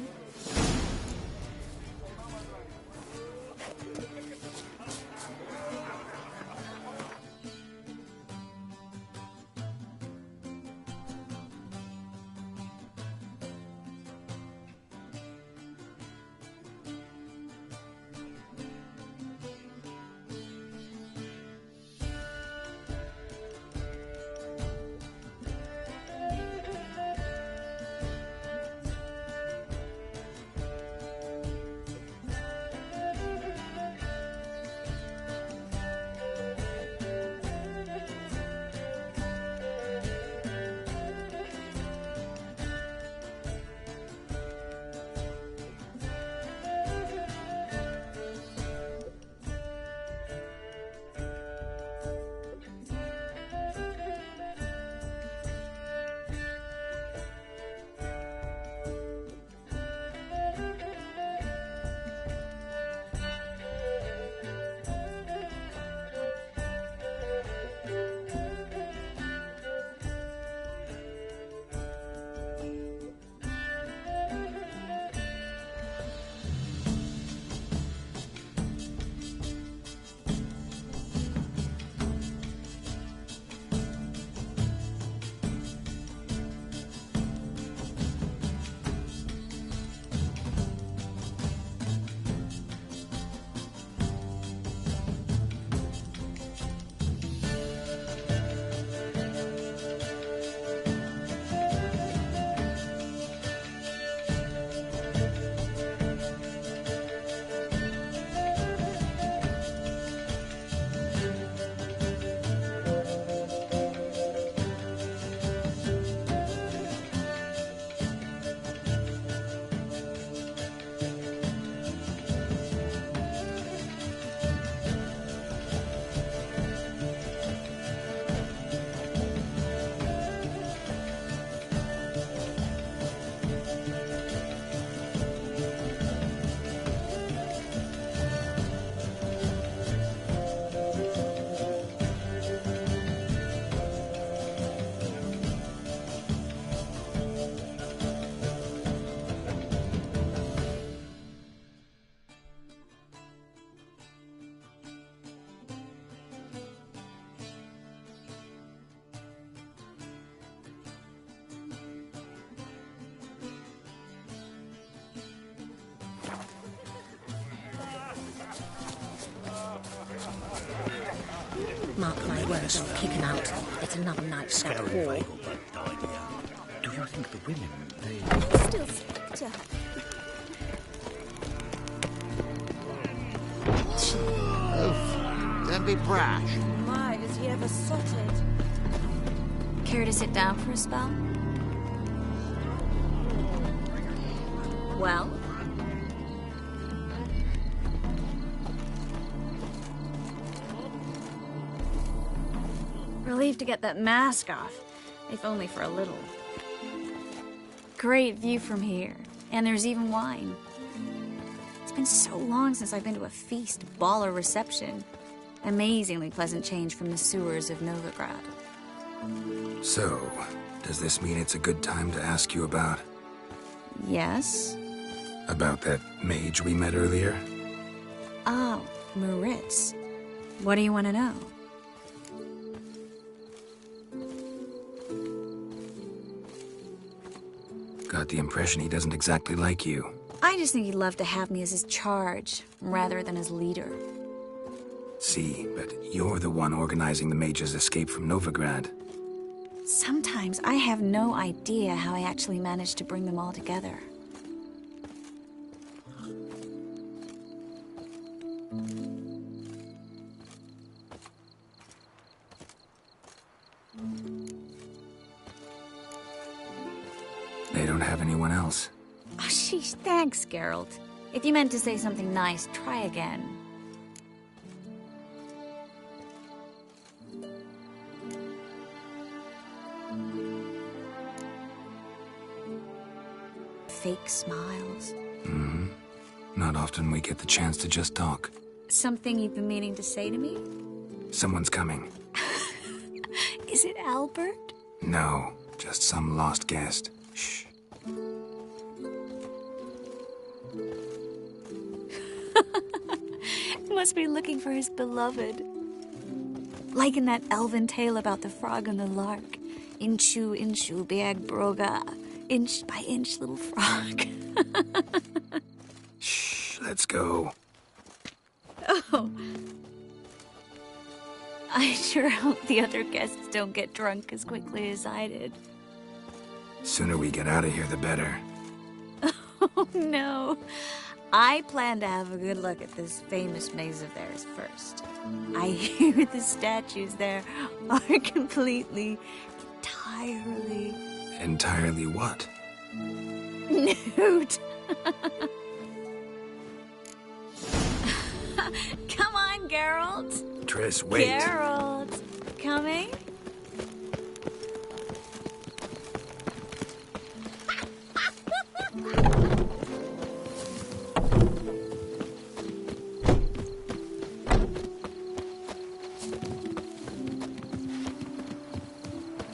Mark my words, I'll kick him out. It's another night for that whore. Do you think the women, they... Still, Spectre. Don't be brash. My, has he ever sotted? Care to sit down for a spell? Well? Relieved to get that mask off, if only for a little. Great view from here, and there's even wine. It's been so long since I've been to a feast, ball, or reception. Amazingly pleasant change from the sewers of Novigrad. So, does this mean it's a good time to ask you about... Yes? About that mage we met earlier? Oh, Moritz. What do you want to know? Got the impression he doesn't exactly like you. I just think he'd love to have me as his charge, rather than his leader. See, but you're the one organizing the mage's escape from Novigrad. Sometimes I have no idea how I actually managed to bring them all together. They don't have anyone else. Oh, sheesh, thanks, Geralt. If you meant to say something nice, try again. Fake smiles. Mm-hmm. Not often we get the chance to just talk. Something you've been meaning to say to me? Someone's coming. Is it Albert? No, just some lost guest. Shh. Must be looking for his beloved. Like in that elven tale about the frog and the lark. Inchu, inchu, beag broga. Inch by inch, little frog. Shh, let's go. Oh. I sure hope the other guests don't get drunk as quickly as I did. Sooner we get out of here, the better. Oh, no. I plan to have a good look at this famous maze of theirs first. I hear the statues there are entirely... Entirely what? Nude. Come on, Geralt. Triss, wait. Geralt. Coming?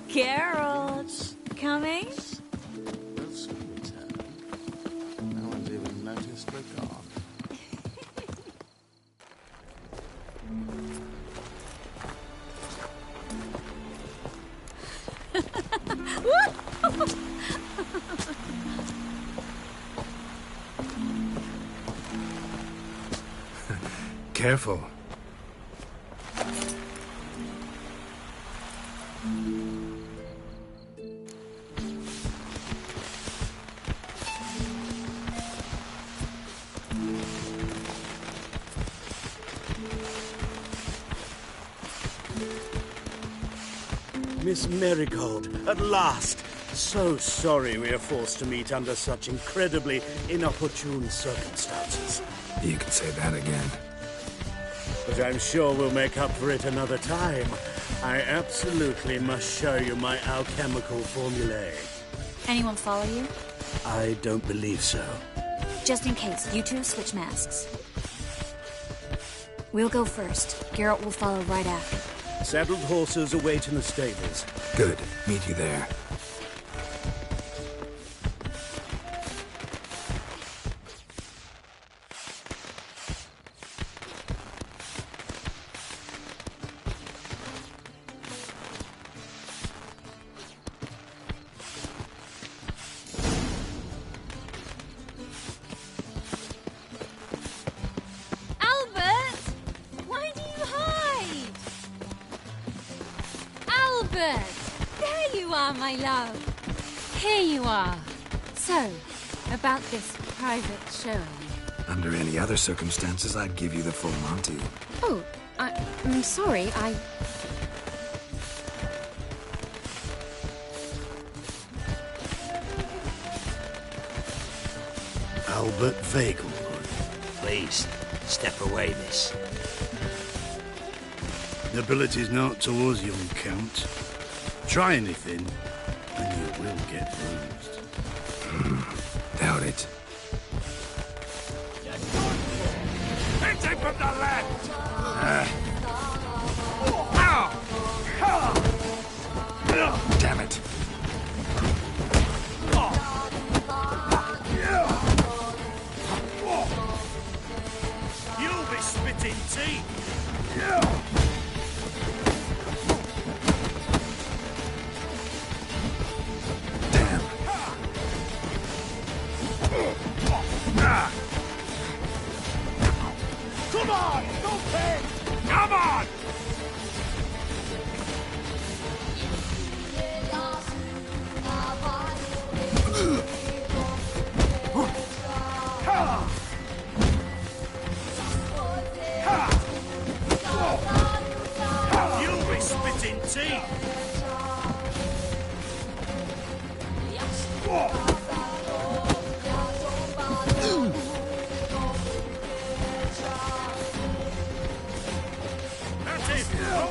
Geralt. Coming? Will soon return. No one's even noticed we're gone. Careful. Miss Marigold, at last! So sorry we are forced to meet under such incredibly inopportune circumstances. You can say that again. But I'm sure we'll make up for it another time. I absolutely must show you my alchemical formulae. Anyone follow you? I don't believe so. Just in case, you two switch masks. We'll go first. Geralt will follow right after. Saddled horses await in the stables. Good. Meet you there. Albert! There you are, my love. Here you are. So, about this private showing. Under any other circumstances, I'd give you the full Monty. Oh, I'm sorry, Albert Vagel. Please, step away, miss. Nobility's not towards young Count. Try anything, and you will get bruised. Doubt it. Hit him from the left! Damn it. You'll be spitting teeth! Come on! Don't pay! Come on! You'll be spitting teeth!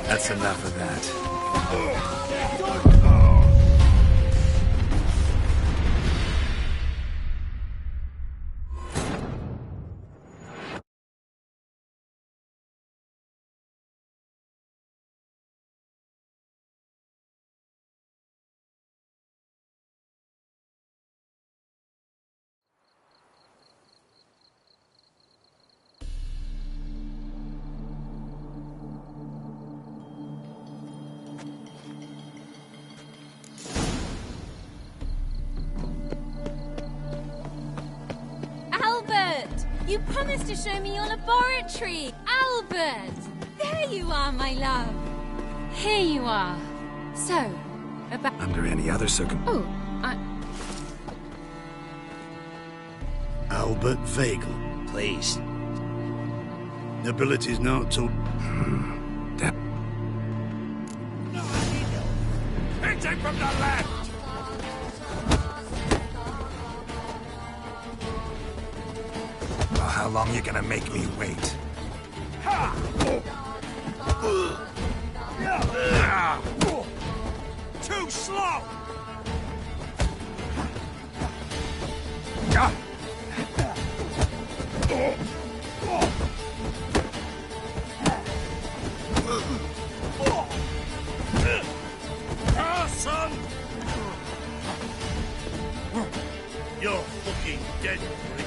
That's enough of that. You promised to show me your laboratory! Albert! There you are, my love. Here you are. So, about... Under any other Oh, Albert Vagel. Please. Nobility's not to... Hit him from the left! Well, how long you gonna make me wait? Too slow! Son! You're fucking dead, prick.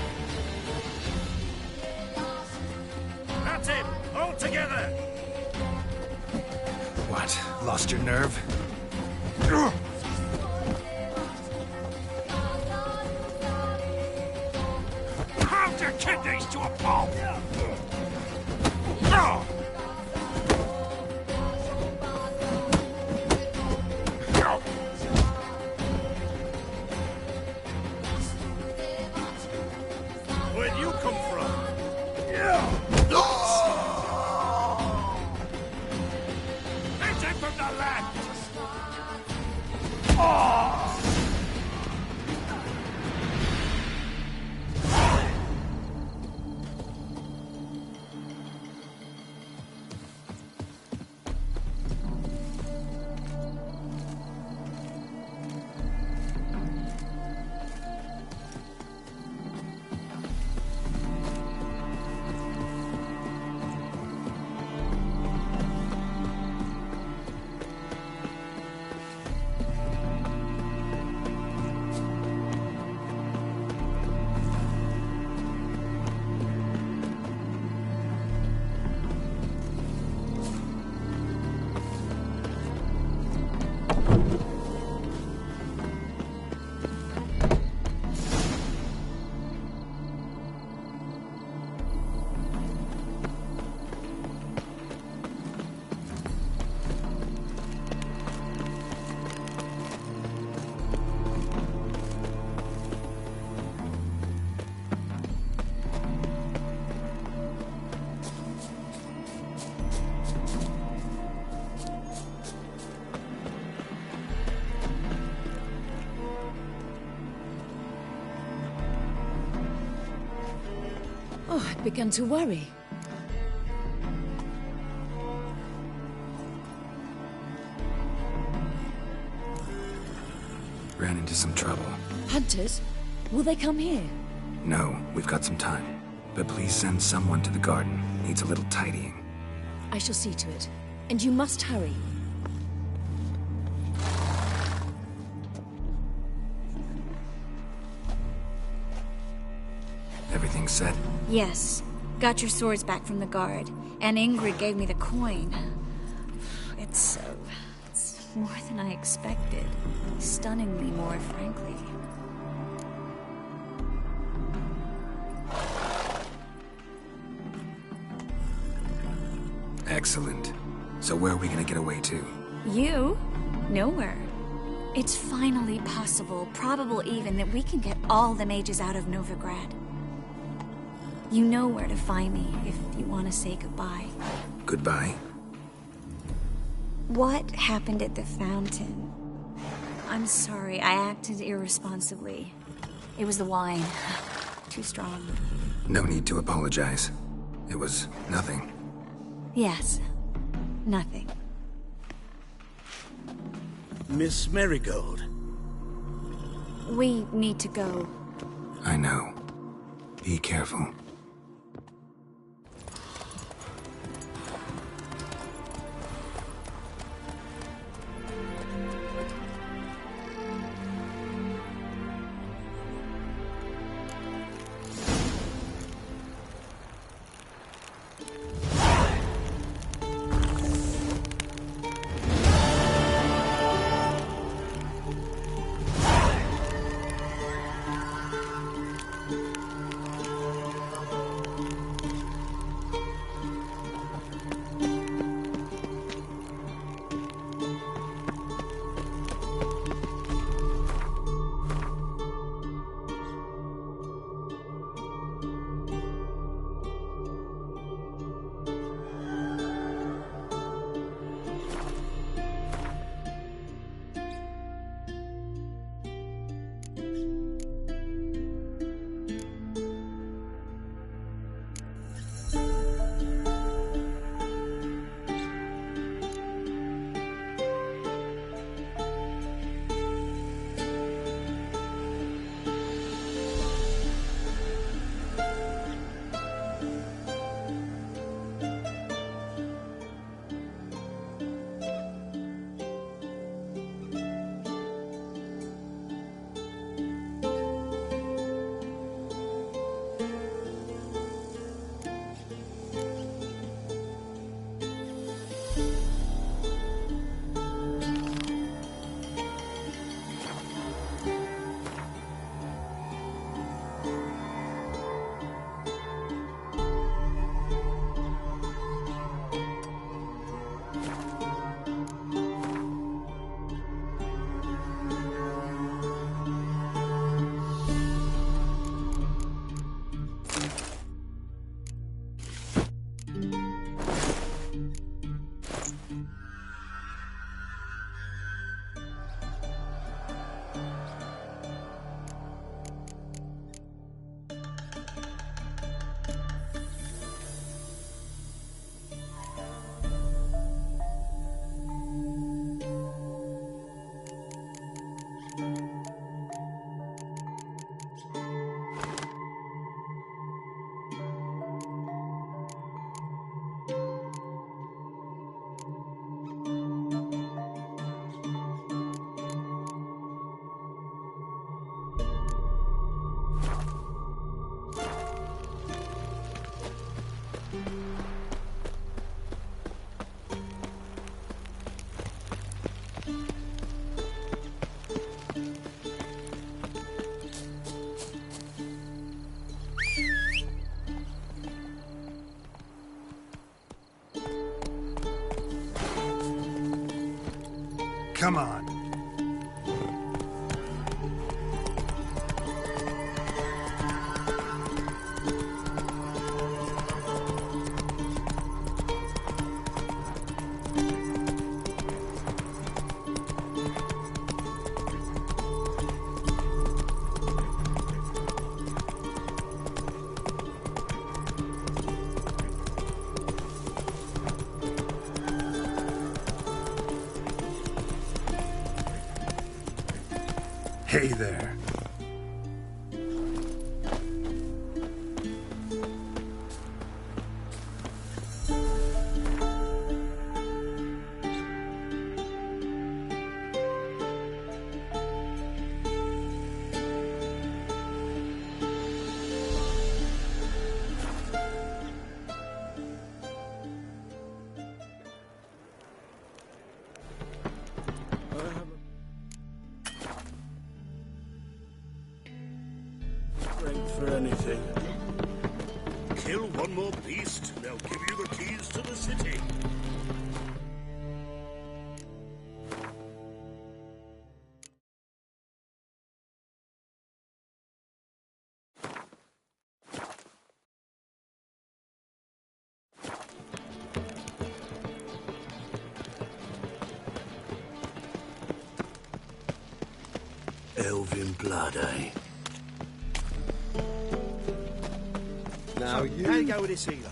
That's him! All together! What? Lost your nerve? Pound your kidneys to a pulp! Where'd you come from? Hit him from the left! Oh, I'd begun to worry. Ran into some trouble. Hunters? Will they come here? No, we've got some time. But please send someone to the garden. Needs a little tidying. I shall see to it. And you must hurry. Everything set? Yes. Got your swords back from the guard. And Ingrid gave me the coin. It's more than I expected. Stunningly more, frankly. Excellent. So where are we gonna get away to? You? Nowhere. It's finally possible, probable even, that we can get all the mages out of Novigrad. You know where to find me if you want to say goodbye. Goodbye? What happened at the fountain? I'm sorry, I acted irresponsibly. It was the wine. Too strong. No need to apologize. It was nothing. Yes. Nothing. Miss Marigold. We need to go. I know. Be careful. Come on. Hey there. For anything. Kill one more beast, they'll give you the keys to the city. Elven blood, eh? Now So, how you go with this healer?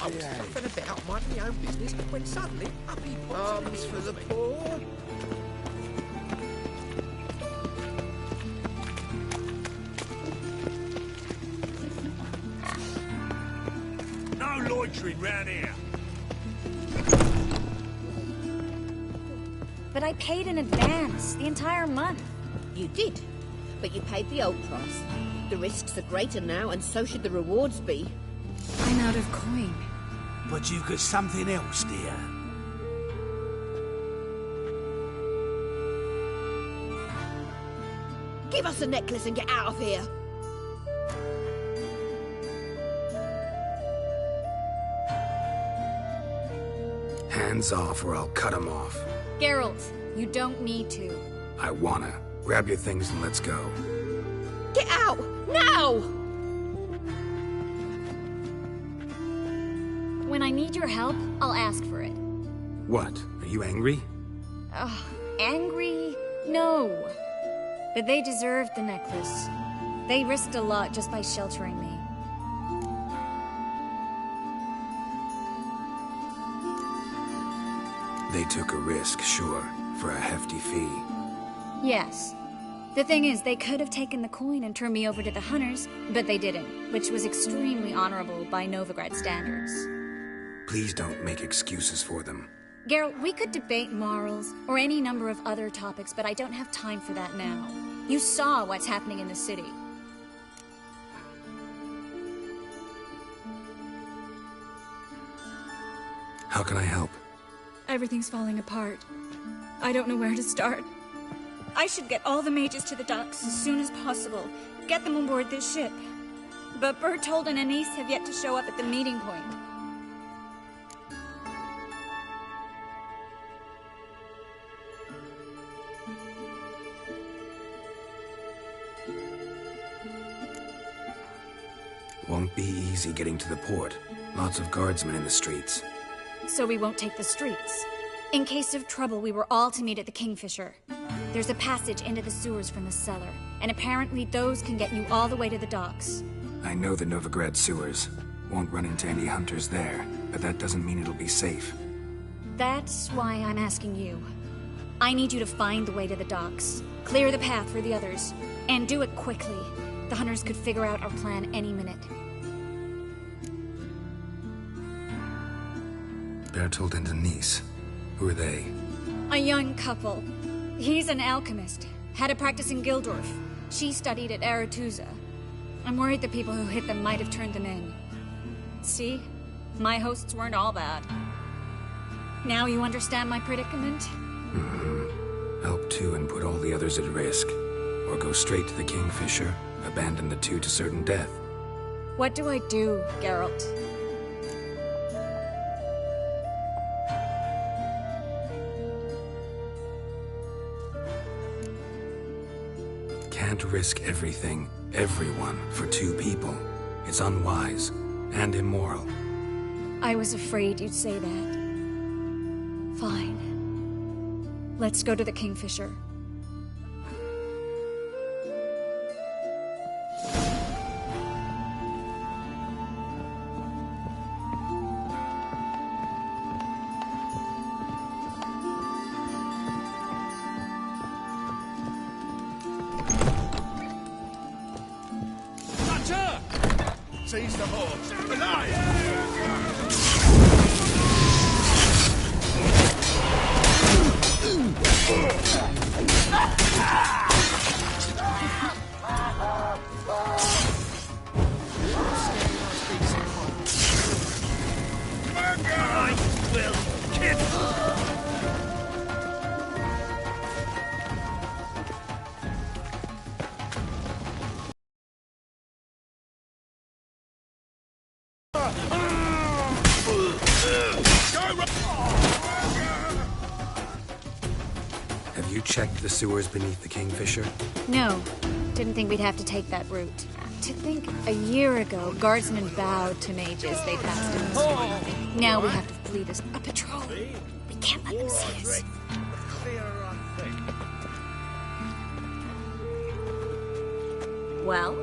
I was Nothing about minding my own business when suddenly up he pops. Arms for the poor. No loitering round here. But I paid in advance, the entire month. You did, but you paid the old price. The risks are greater now, and so should the rewards be. I'm out of coin. But you've got something else, dear. Give us the necklace and get out of here. Hands off or I'll cut them off. Geralt, you don't need to. I wanna. Grab your things and let's go. Get out! Now! When I need your help, I'll ask for it. What? Are you angry? Ugh, angry? No. But they deserved the necklace. They risked a lot just by sheltering me. They took a risk, sure, for a hefty fee. Yes. The thing is, they could have taken the coin and turned me over to the hunters, but they didn't, which was extremely honorable by Novigrad standards. Please don't make excuses for them. Geralt, we could debate morals, or any number of other topics, but I don't have time for that now. You saw what's happening in the city. How can I help? Everything's falling apart. I don't know where to start. I should get all the mages to the docks as soon as possible. Get them on board this ship. But Bertold and Anise have yet to show up at the meeting point. Won't be easy getting to the port. Lots of guardsmen in the streets. So we won't take the streets. In case of trouble, we were all to meet at the Kingfisher. There's a passage into the sewers from the cellar, and apparently those can get you all the way to the docks. I know the Novigrad sewers. Won't run into any hunters there, but that doesn't mean it'll be safe. That's why I'm asking you. I need you to find the way to the docks, clear the path for the others, and do it quickly. The hunters could figure out our plan any minute. Bertold and Anise. Who are they? A young couple. He's an alchemist. Had a practice in Gildorf. She studied at Aretuza. I'm worried the people who hit them might have turned them in. See? My hosts weren't all bad. Now you understand my predicament? Mm-hmm. Help two and put all the others at risk. Or go straight to the Kingfisher, abandon the two to certain death. What do I do, Geralt? Can't risk everything, everyone, for two people. It's unwise and immoral. I was afraid you'd say that. Fine. Let's go to the Kingfisher. Seize the horse! Alive! I will kill. Have you checked the sewers beneath the Kingfisher? No, didn't think we'd have to take that route. To think a year ago, guardsmen bowed to mages they passed in the sewer. Now we have to flee this. A patrol! We can't let them see us. Well?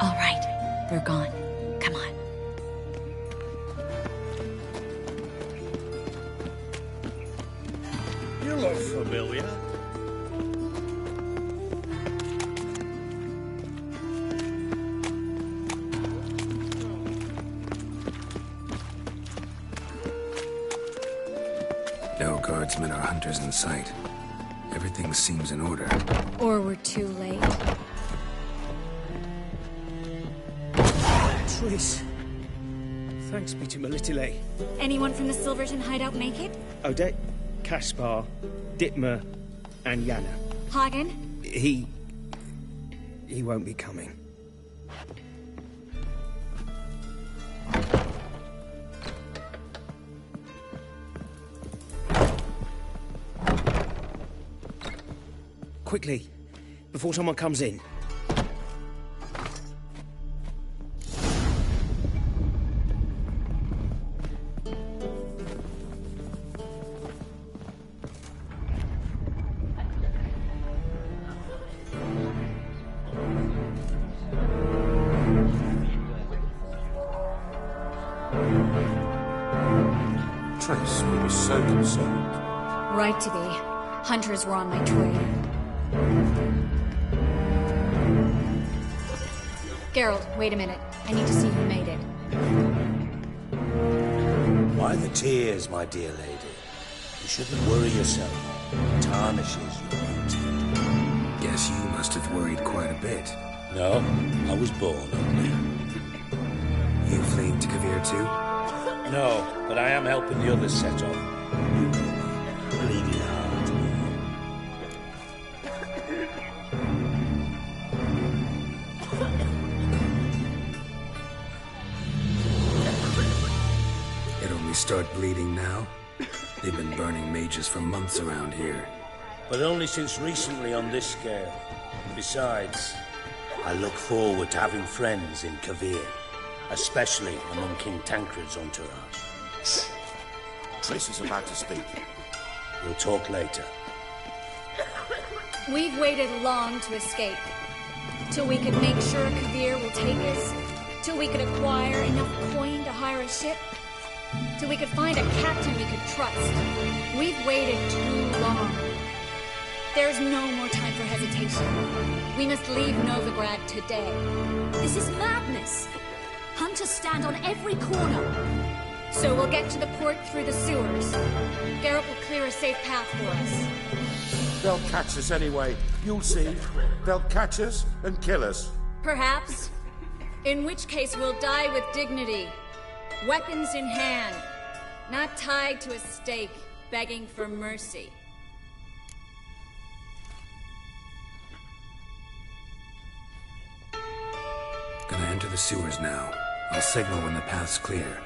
All right, they're gone. Come on. You look familiar. No guardsmen or hunters in sight. Everything seems in order. Or we're too late. Triss. Thanks be to Melitele. Anyone from the Silverton hideout make it? Odette, Caspar, Dittmer, and Yana. Hagen? He won't be coming. Quickly, before someone comes in. Triss, we were so concerned. Right to be. Hunters were on my trail. Geralt, wait a minute. I need to see who made it. Why the tears, my dear lady? You shouldn't worry yourself. It tarnishes your beauty. Guess you must have worried quite a bit. No, I was born ugly. You fleeing to Kavir too? No, but I am helping the others set off. You know me, bleeding heart. It only start bleeding now? They've been burning mages for months around here. But only since recently on this scale. Besides, I look forward to having friends in Kavir, especially among King Tancred's entourage. Shh. Triss is about to speak. We'll talk later. We've waited long to escape. Till we could make sure Kavir will take us. Till we could acquire enough coin to hire a ship. Till we could find a captain we could trust. We've waited too long. There's no more time for hesitation. We must leave Novigrad today. This is madness. Hunters stand on every corner. So we'll get to the port through the sewers. Geralt will clear a safe path for us. They'll catch us anyway. You'll see. They'll catch us and kill us. Perhaps. In which case we'll die with dignity. Weapons in hand. Not tied to a stake, begging for mercy. Gonna enter the sewers now. I'll signal when the path's clear.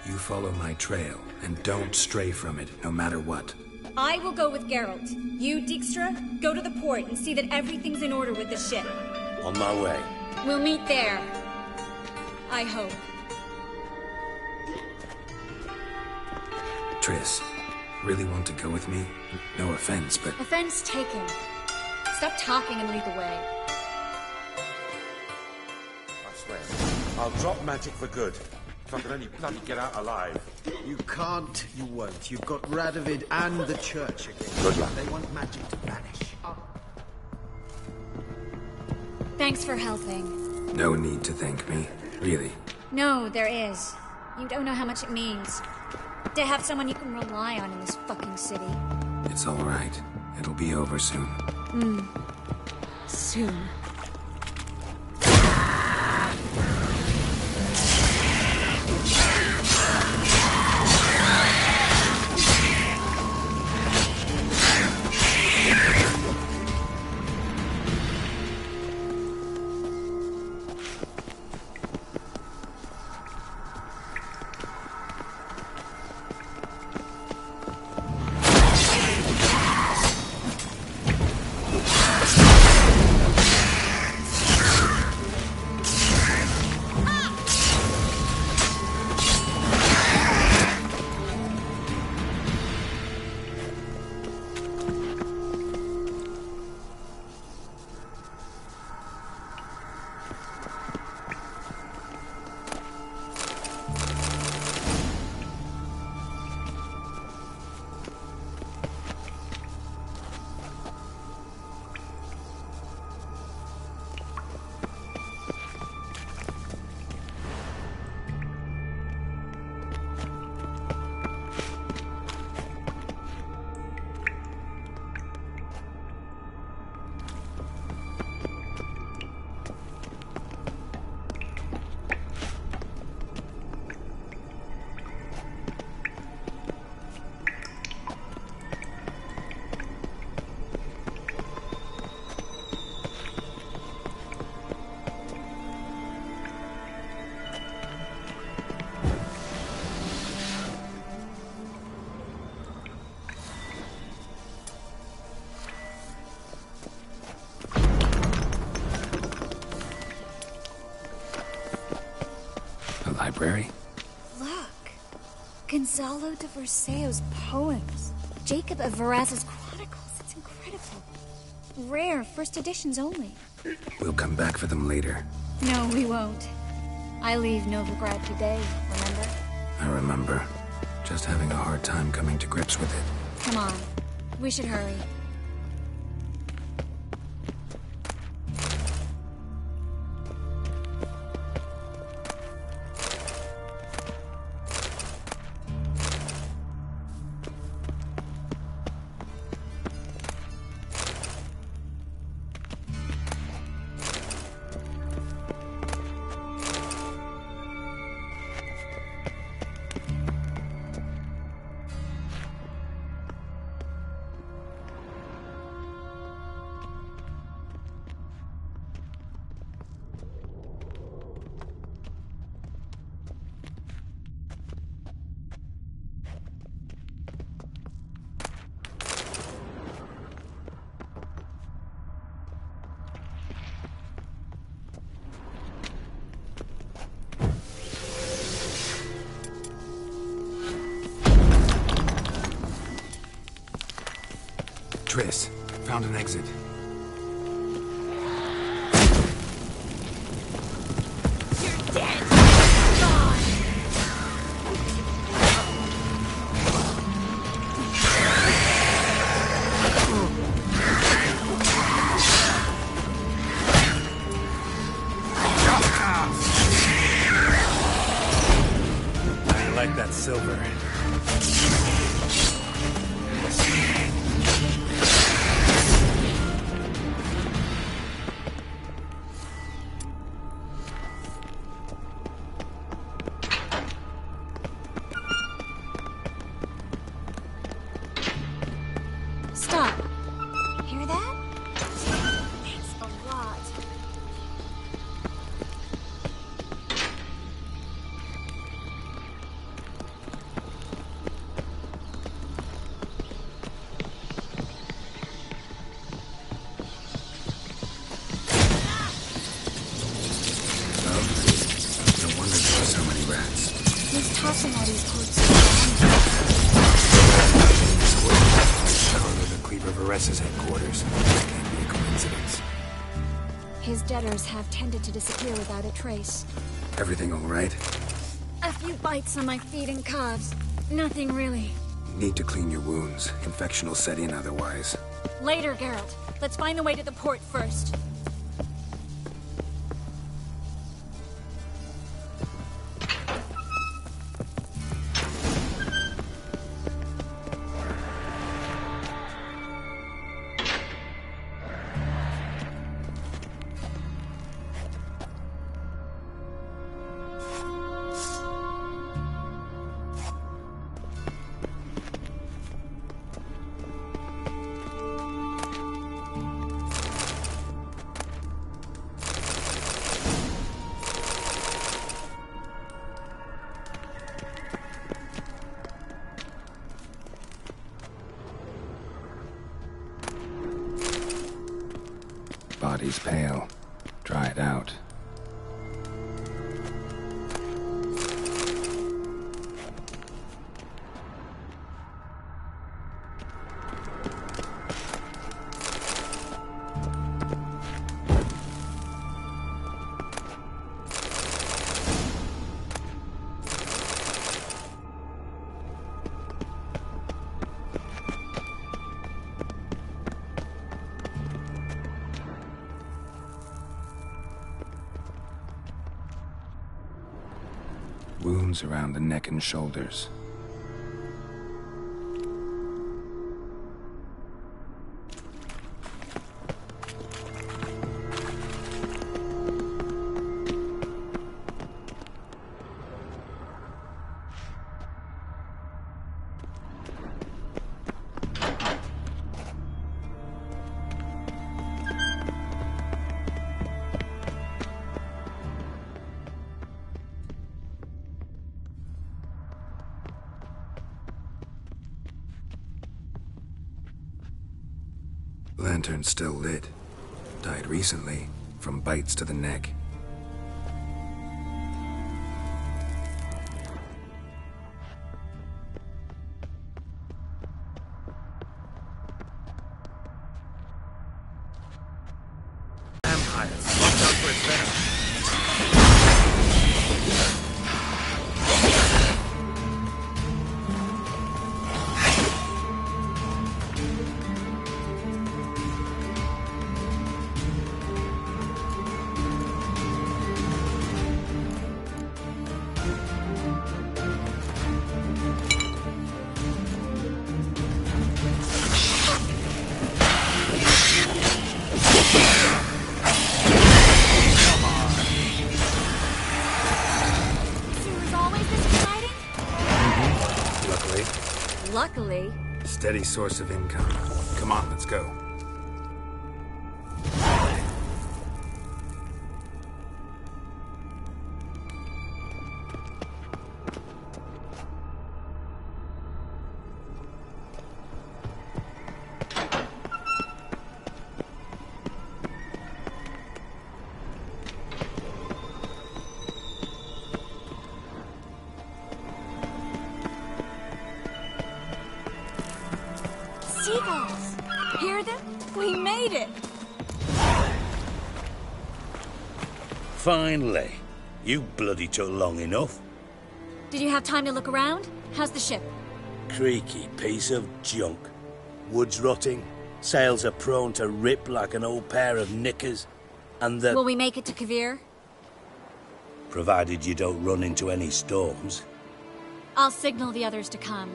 You follow my trail, and don't stray from it, no matter what. I will go with Geralt. You, Dijkstra, go to the port and see that everything's in order with the ship. On my way. We'll meet there. I hope. Triss, really want to go with me? No offense, but... Offense taken. Stop talking and lead the way. I swear, I'll drop magic for good. if I could only bloody get out alive. You can't, you won't. You've got Radovid and the church again. Good luck. They want magic to vanish. Thanks for helping. No need to thank me, really. No, there is. You don't know how much it means. To have someone you can rely on in this fucking city. It's all right. It'll be over soon. Soon. Library? Look. Gonzalo de Verseo's poems. Jacob of Varaz's chronicles. It's incredible. Rare, first editions only. We'll come back for them later. No, we won't. I leave Novigrad today, remember? I remember. Just having a hard time coming to grips with it. Come on. We should hurry. Triss, found an exit. You're dead! Gone! I like that silver. Stop. Hear that? That's a lot. No wonder there were so many rats. Who's tossing all these corpses Charlotte of Cleaver Vares's headquarters. That can't be a coincidence. His debtors have tended to disappear without a trace. Everything all right? After few bites on my feet and calves. Nothing really. Need to clean your wounds. Infection will set in otherwise. Later, Geralt. Let's find the way to the port first. Body's pale. Dried out. Wounds around the neck and shoulders. Lantern's still lit. Died recently, from bites to the neck. Vampires, watch out for its venom. Luckily. Steady source of income. Come on, let's go. Seagulls! Hear them? We made it! Finally. You bloody took long enough. Did you have time to look around? How's the ship? Creaky piece of junk. Wood's rotting, sails are prone to rip like an old pair of knickers, and the... Will we make it to Kavir? Provided you don't run into any storms. I'll signal the others to come.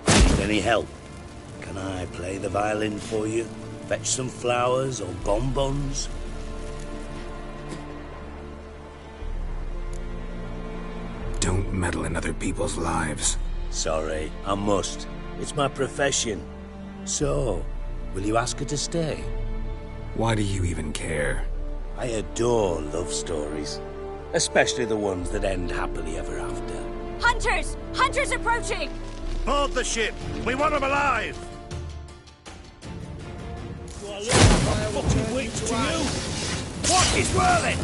Need any help? Can I play the violin for you? Fetch some flowers or bonbons? Don't meddle in other people's lives. Sorry, I must. It's my profession. So, will you ask her to stay? Why do you even care? I adore love stories. Especially the ones that end happily ever after. Hunters! Hunters approaching! Board the ship! We want them alive! Fucking weak to you! What is whirling?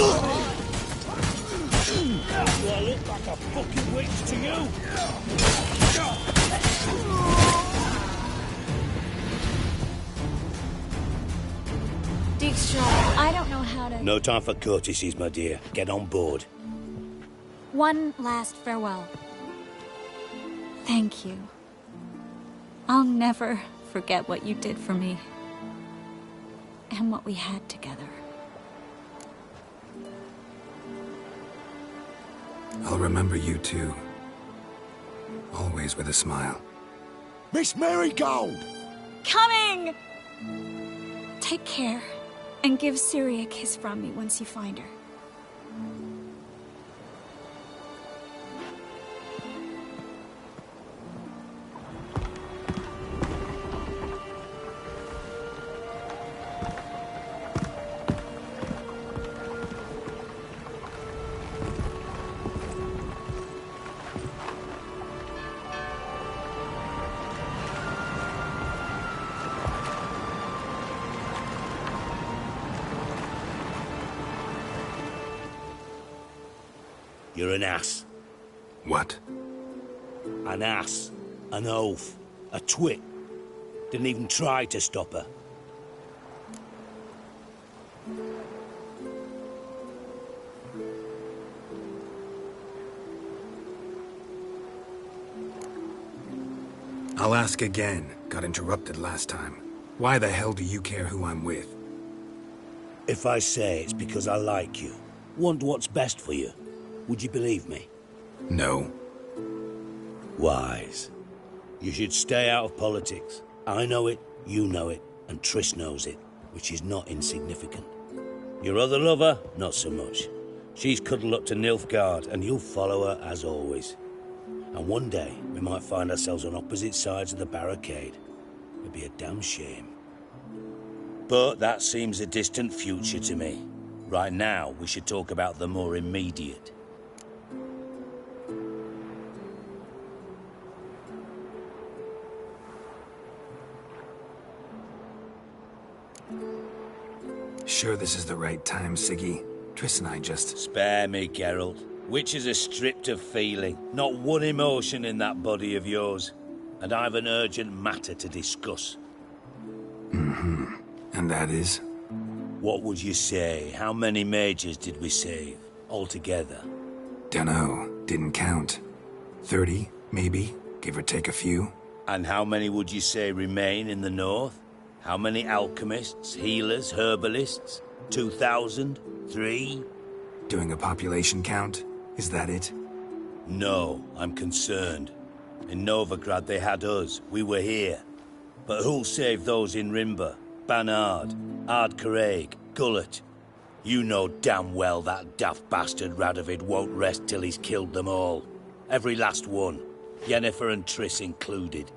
I look like a fucking witch to you? Dijkstra, I don't know how to... No time for courtesies, my dear. Get on board. One last farewell. Thank you. I'll never forget what you did for me. And what we had together. I'll remember you too. Always with a smile. Miss Marigold! Coming! Take care, and give Ciri a kiss from me once you find her. You're an ass. What? An ass. An oaf. A twit. Didn't even try to stop her. I'll ask again. Got interrupted last time. Why the hell do you care who I'm with? If I say it's because I like you, want what's best for you, would you believe me? No. Wise. You should stay out of politics. I know it, you know it, and Triss knows it, which is not insignificant. Your other lover, not so much. She's cuddled up to Nilfgaard, and you'll follow her as always. And one day, we might find ourselves on opposite sides of the barricade. It'd be a damn shame. But that seems a distant future to me. Right now, we should talk about the more immediate. Sure this is the right time, Siggy? Triss and I just... Spare me, Geralt. Witches are stripped of feeling. Not one emotion in that body of yours. And I've an urgent matter to discuss. Mm-hmm. And that is? What would you say? How many mages did we save, altogether? Dunno. Didn't count. 30, maybe? Give or take a few? And how many would you say remain in the north? How many alchemists, healers, herbalists? 2,000? 3? Doing a population count? Is that it? No, I'm concerned. In Novigrad they had us. We were here. But who'll save those in Rimba? Banard, Ardcaraig, Gullet? You know damn well that daft bastard Radovid won't rest till he's killed them all. Every last one. Yennefer and Triss included.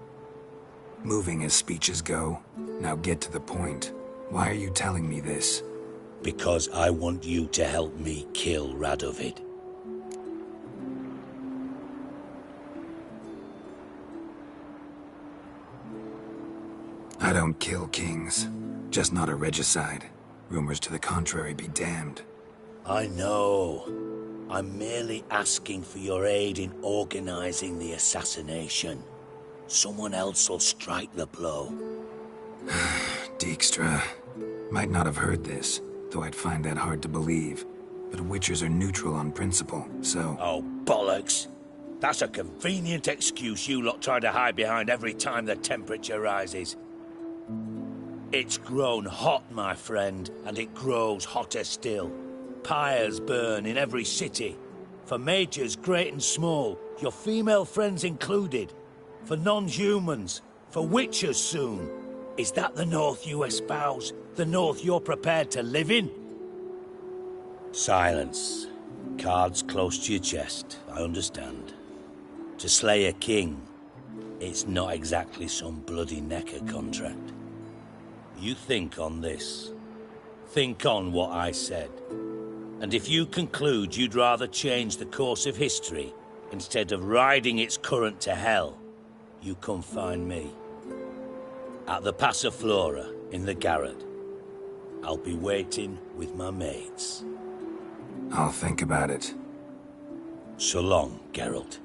Moving as speeches go. Now get to the point. Why are you telling me this? Because I want you to help me kill Radovid. I don't kill kings. Just not a regicide. Rumors to the contrary be damned. I know. I'm merely asking for your aid in organizing the assassination. Someone else will strike the blow. Dijkstra. Might not have heard this, though I'd find that hard to believe. But Witchers are neutral on principle, so... Oh, bollocks. That's a convenient excuse you lot try to hide behind every time the temperature rises. It's grown hot, my friend, and it grows hotter still. Pyres burn in every city. For mages great and small, your female friends included. For non-humans, for witchers soon. Is that the North you espouse? The North you're prepared to live in? Silence. Cards close to your chest, I understand. To slay a king, it's not exactly some bloody necker contract. You think on this. Think on what I said. And if you conclude you'd rather change the course of history instead of riding its current to hell, you come find me. At the Passiflora in the Garrett. I'll be waiting with my mates. I'll think about it. So long, Geralt.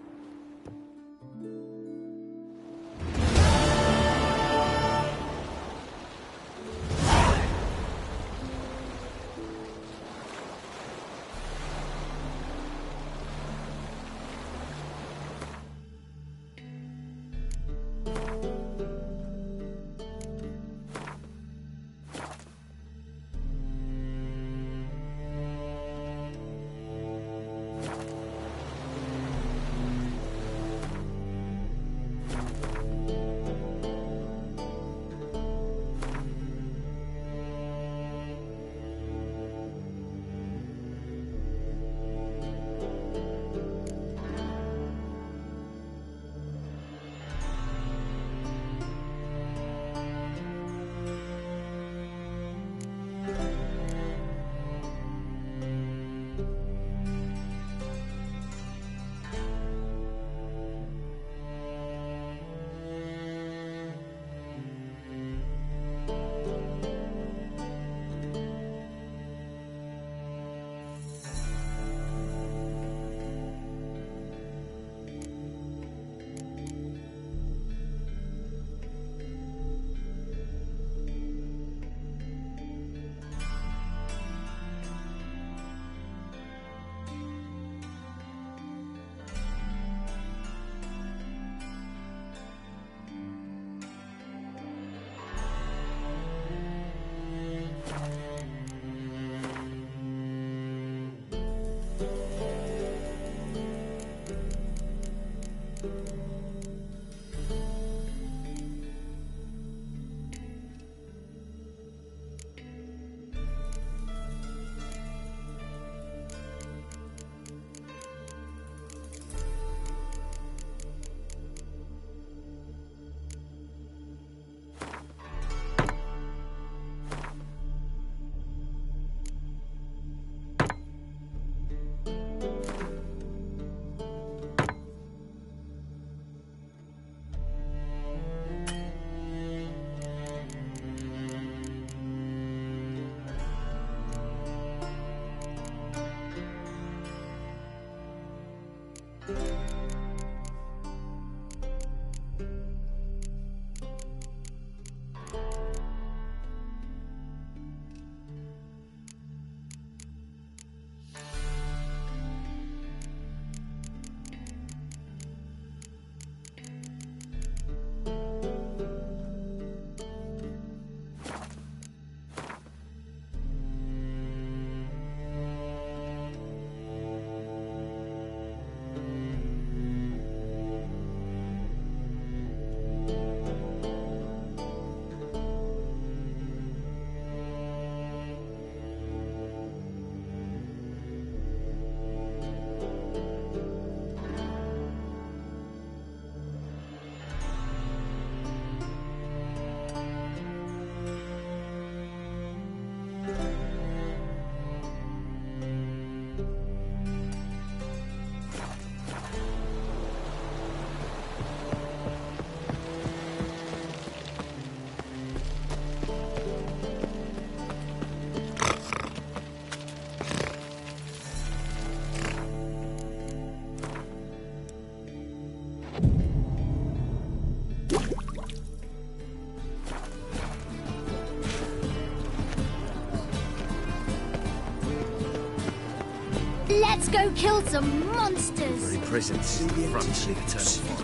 Let's go kill some monsters! Very presence. Front to the eternal.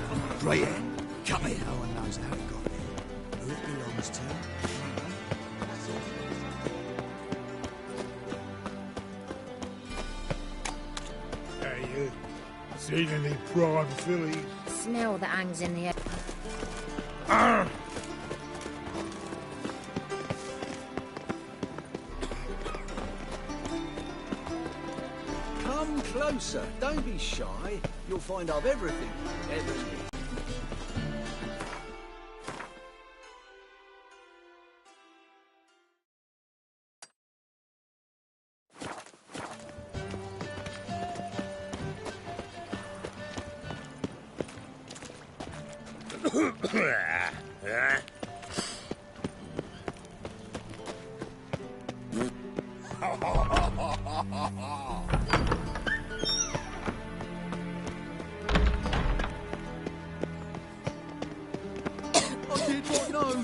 Right, come here. No one knows how it got here. Who it belongs to. Hey, you seen any prime fillies? Smell that hangs in the air. Come closer. Don't be shy. You'll find I've everything. Everything.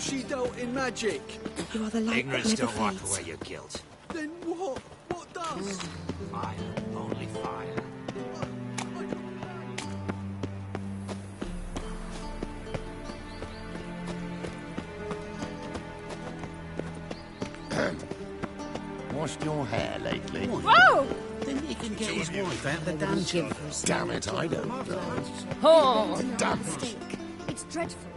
she dealt in magic. You are the light Ignorance that never don't wipe fades. away your guilt. Then what? What does? Fire. Only fire. Washed your hair lately? Whoa! Then he can get his wife out the dungeon. Damn it, I don't know. Oh, Damn it. Mistake. It's dreadful.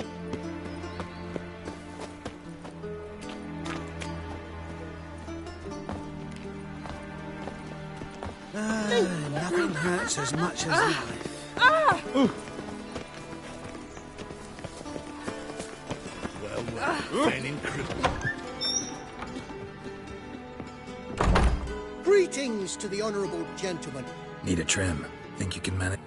Nothing hurts as much as life. Well, then in Greetings to the honourable gentleman. Need a trim. Think you can manage?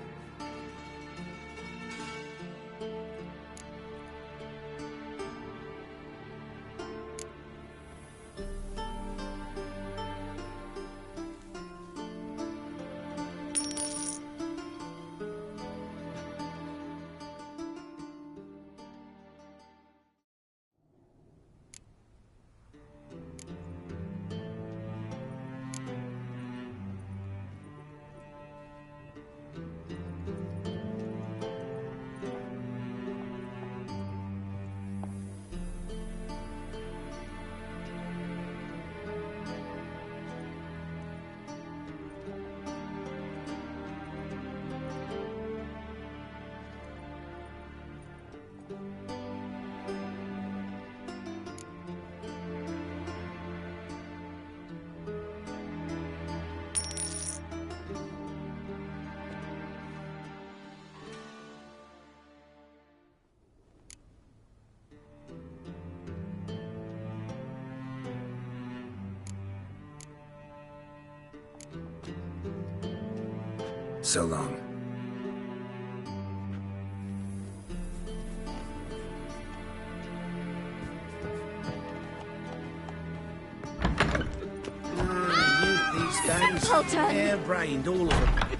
So long. Youth these days, Simpleton! hair-brained, all of them.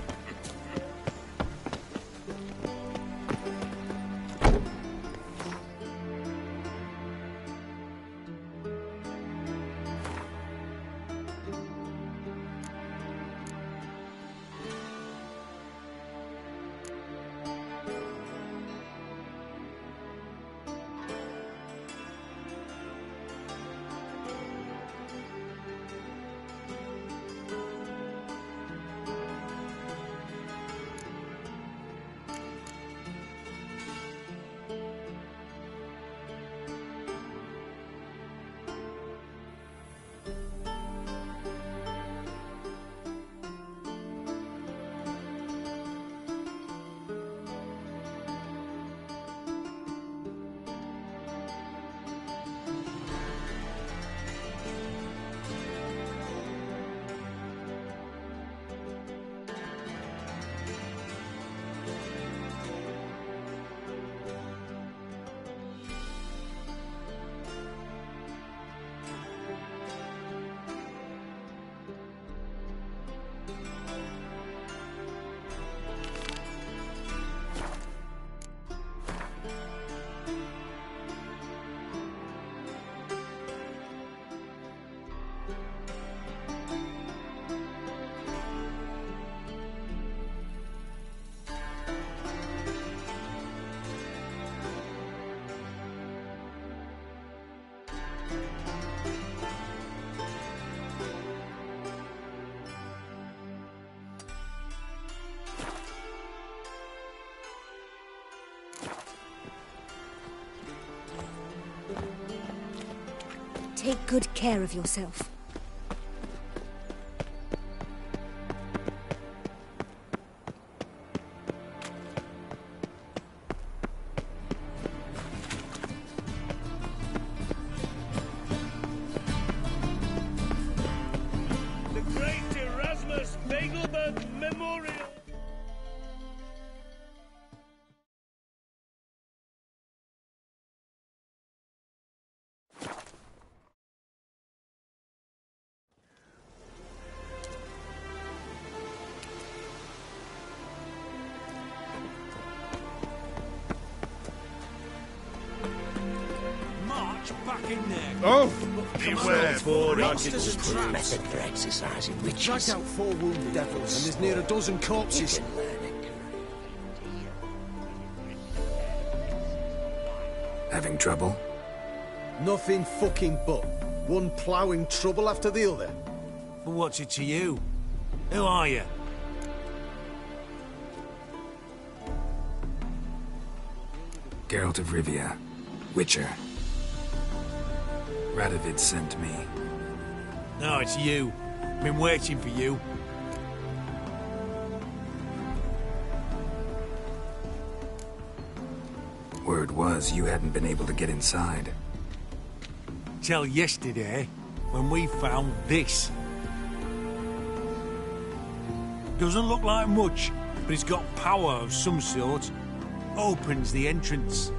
Take good care of yourself. The Great Erasmus Begelbert Memorial. Mark, in there. Oh, beware. Monsters and traps. Method for exercising witches. Dragged out 4 wounded devils, and there's near a dozen corpses. Having trouble? Nothing fucking but. One ploughing trouble after the other. But what's it to you? Who are you? Geralt of Rivia, Witcher. Radovid sent me. No, it's you. Been waiting for you. Word was you hadn't been able to get inside. Till yesterday, when we found this. Doesn't look like much, but it's got power of some sort. Opens the entrance.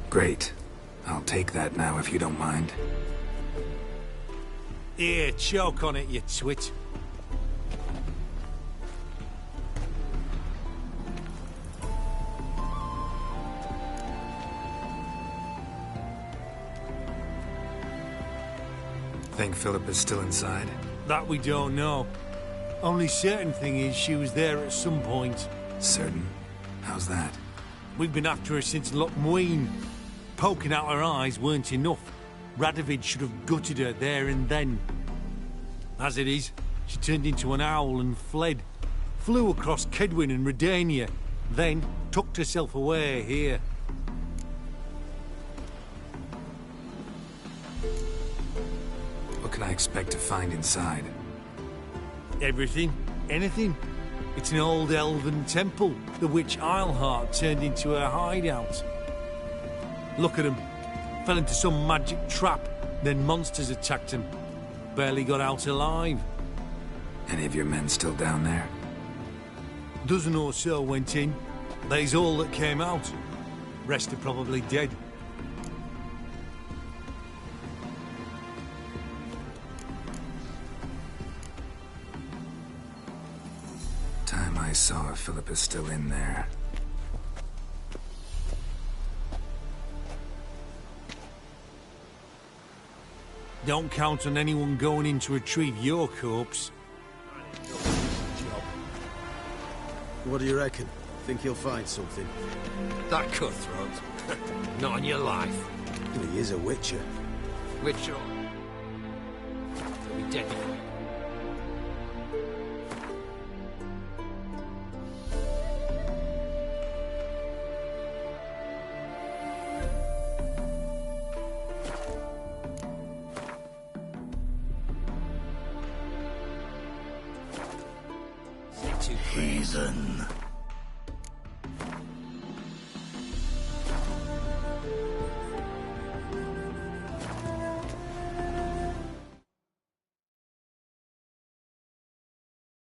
Great. I'll take that now if you don't mind. Here, choke on it, you twit. Think Philippa's still inside? That we don't know. Only certain thing is she was there at some point. Certain? How's that? We've been after her since Lochmuin. Poking out her eyes weren't enough. Radovid should have gutted her there and then. As it is, she turned into an owl and fled. Flew across Kedwin and Redania, then tucked herself away here. What can I expect to find inside? Everything. Anything. It's an old elven temple, the witch Eilhart turned into her hideout. Look at him. Fell into some magic trap, then monsters attacked him. Barely got out alive. Any of your men still down there? Dozen or so went in. They's all that came out. Rest are probably dead. Time I saw if Philippa's still in there. Don't count on anyone going in to retrieve your corpse. What do you reckon? Think he'll find something? That cutthroat. Not on your life. He is a witcher. Witcher. He'll be dead. Heathen.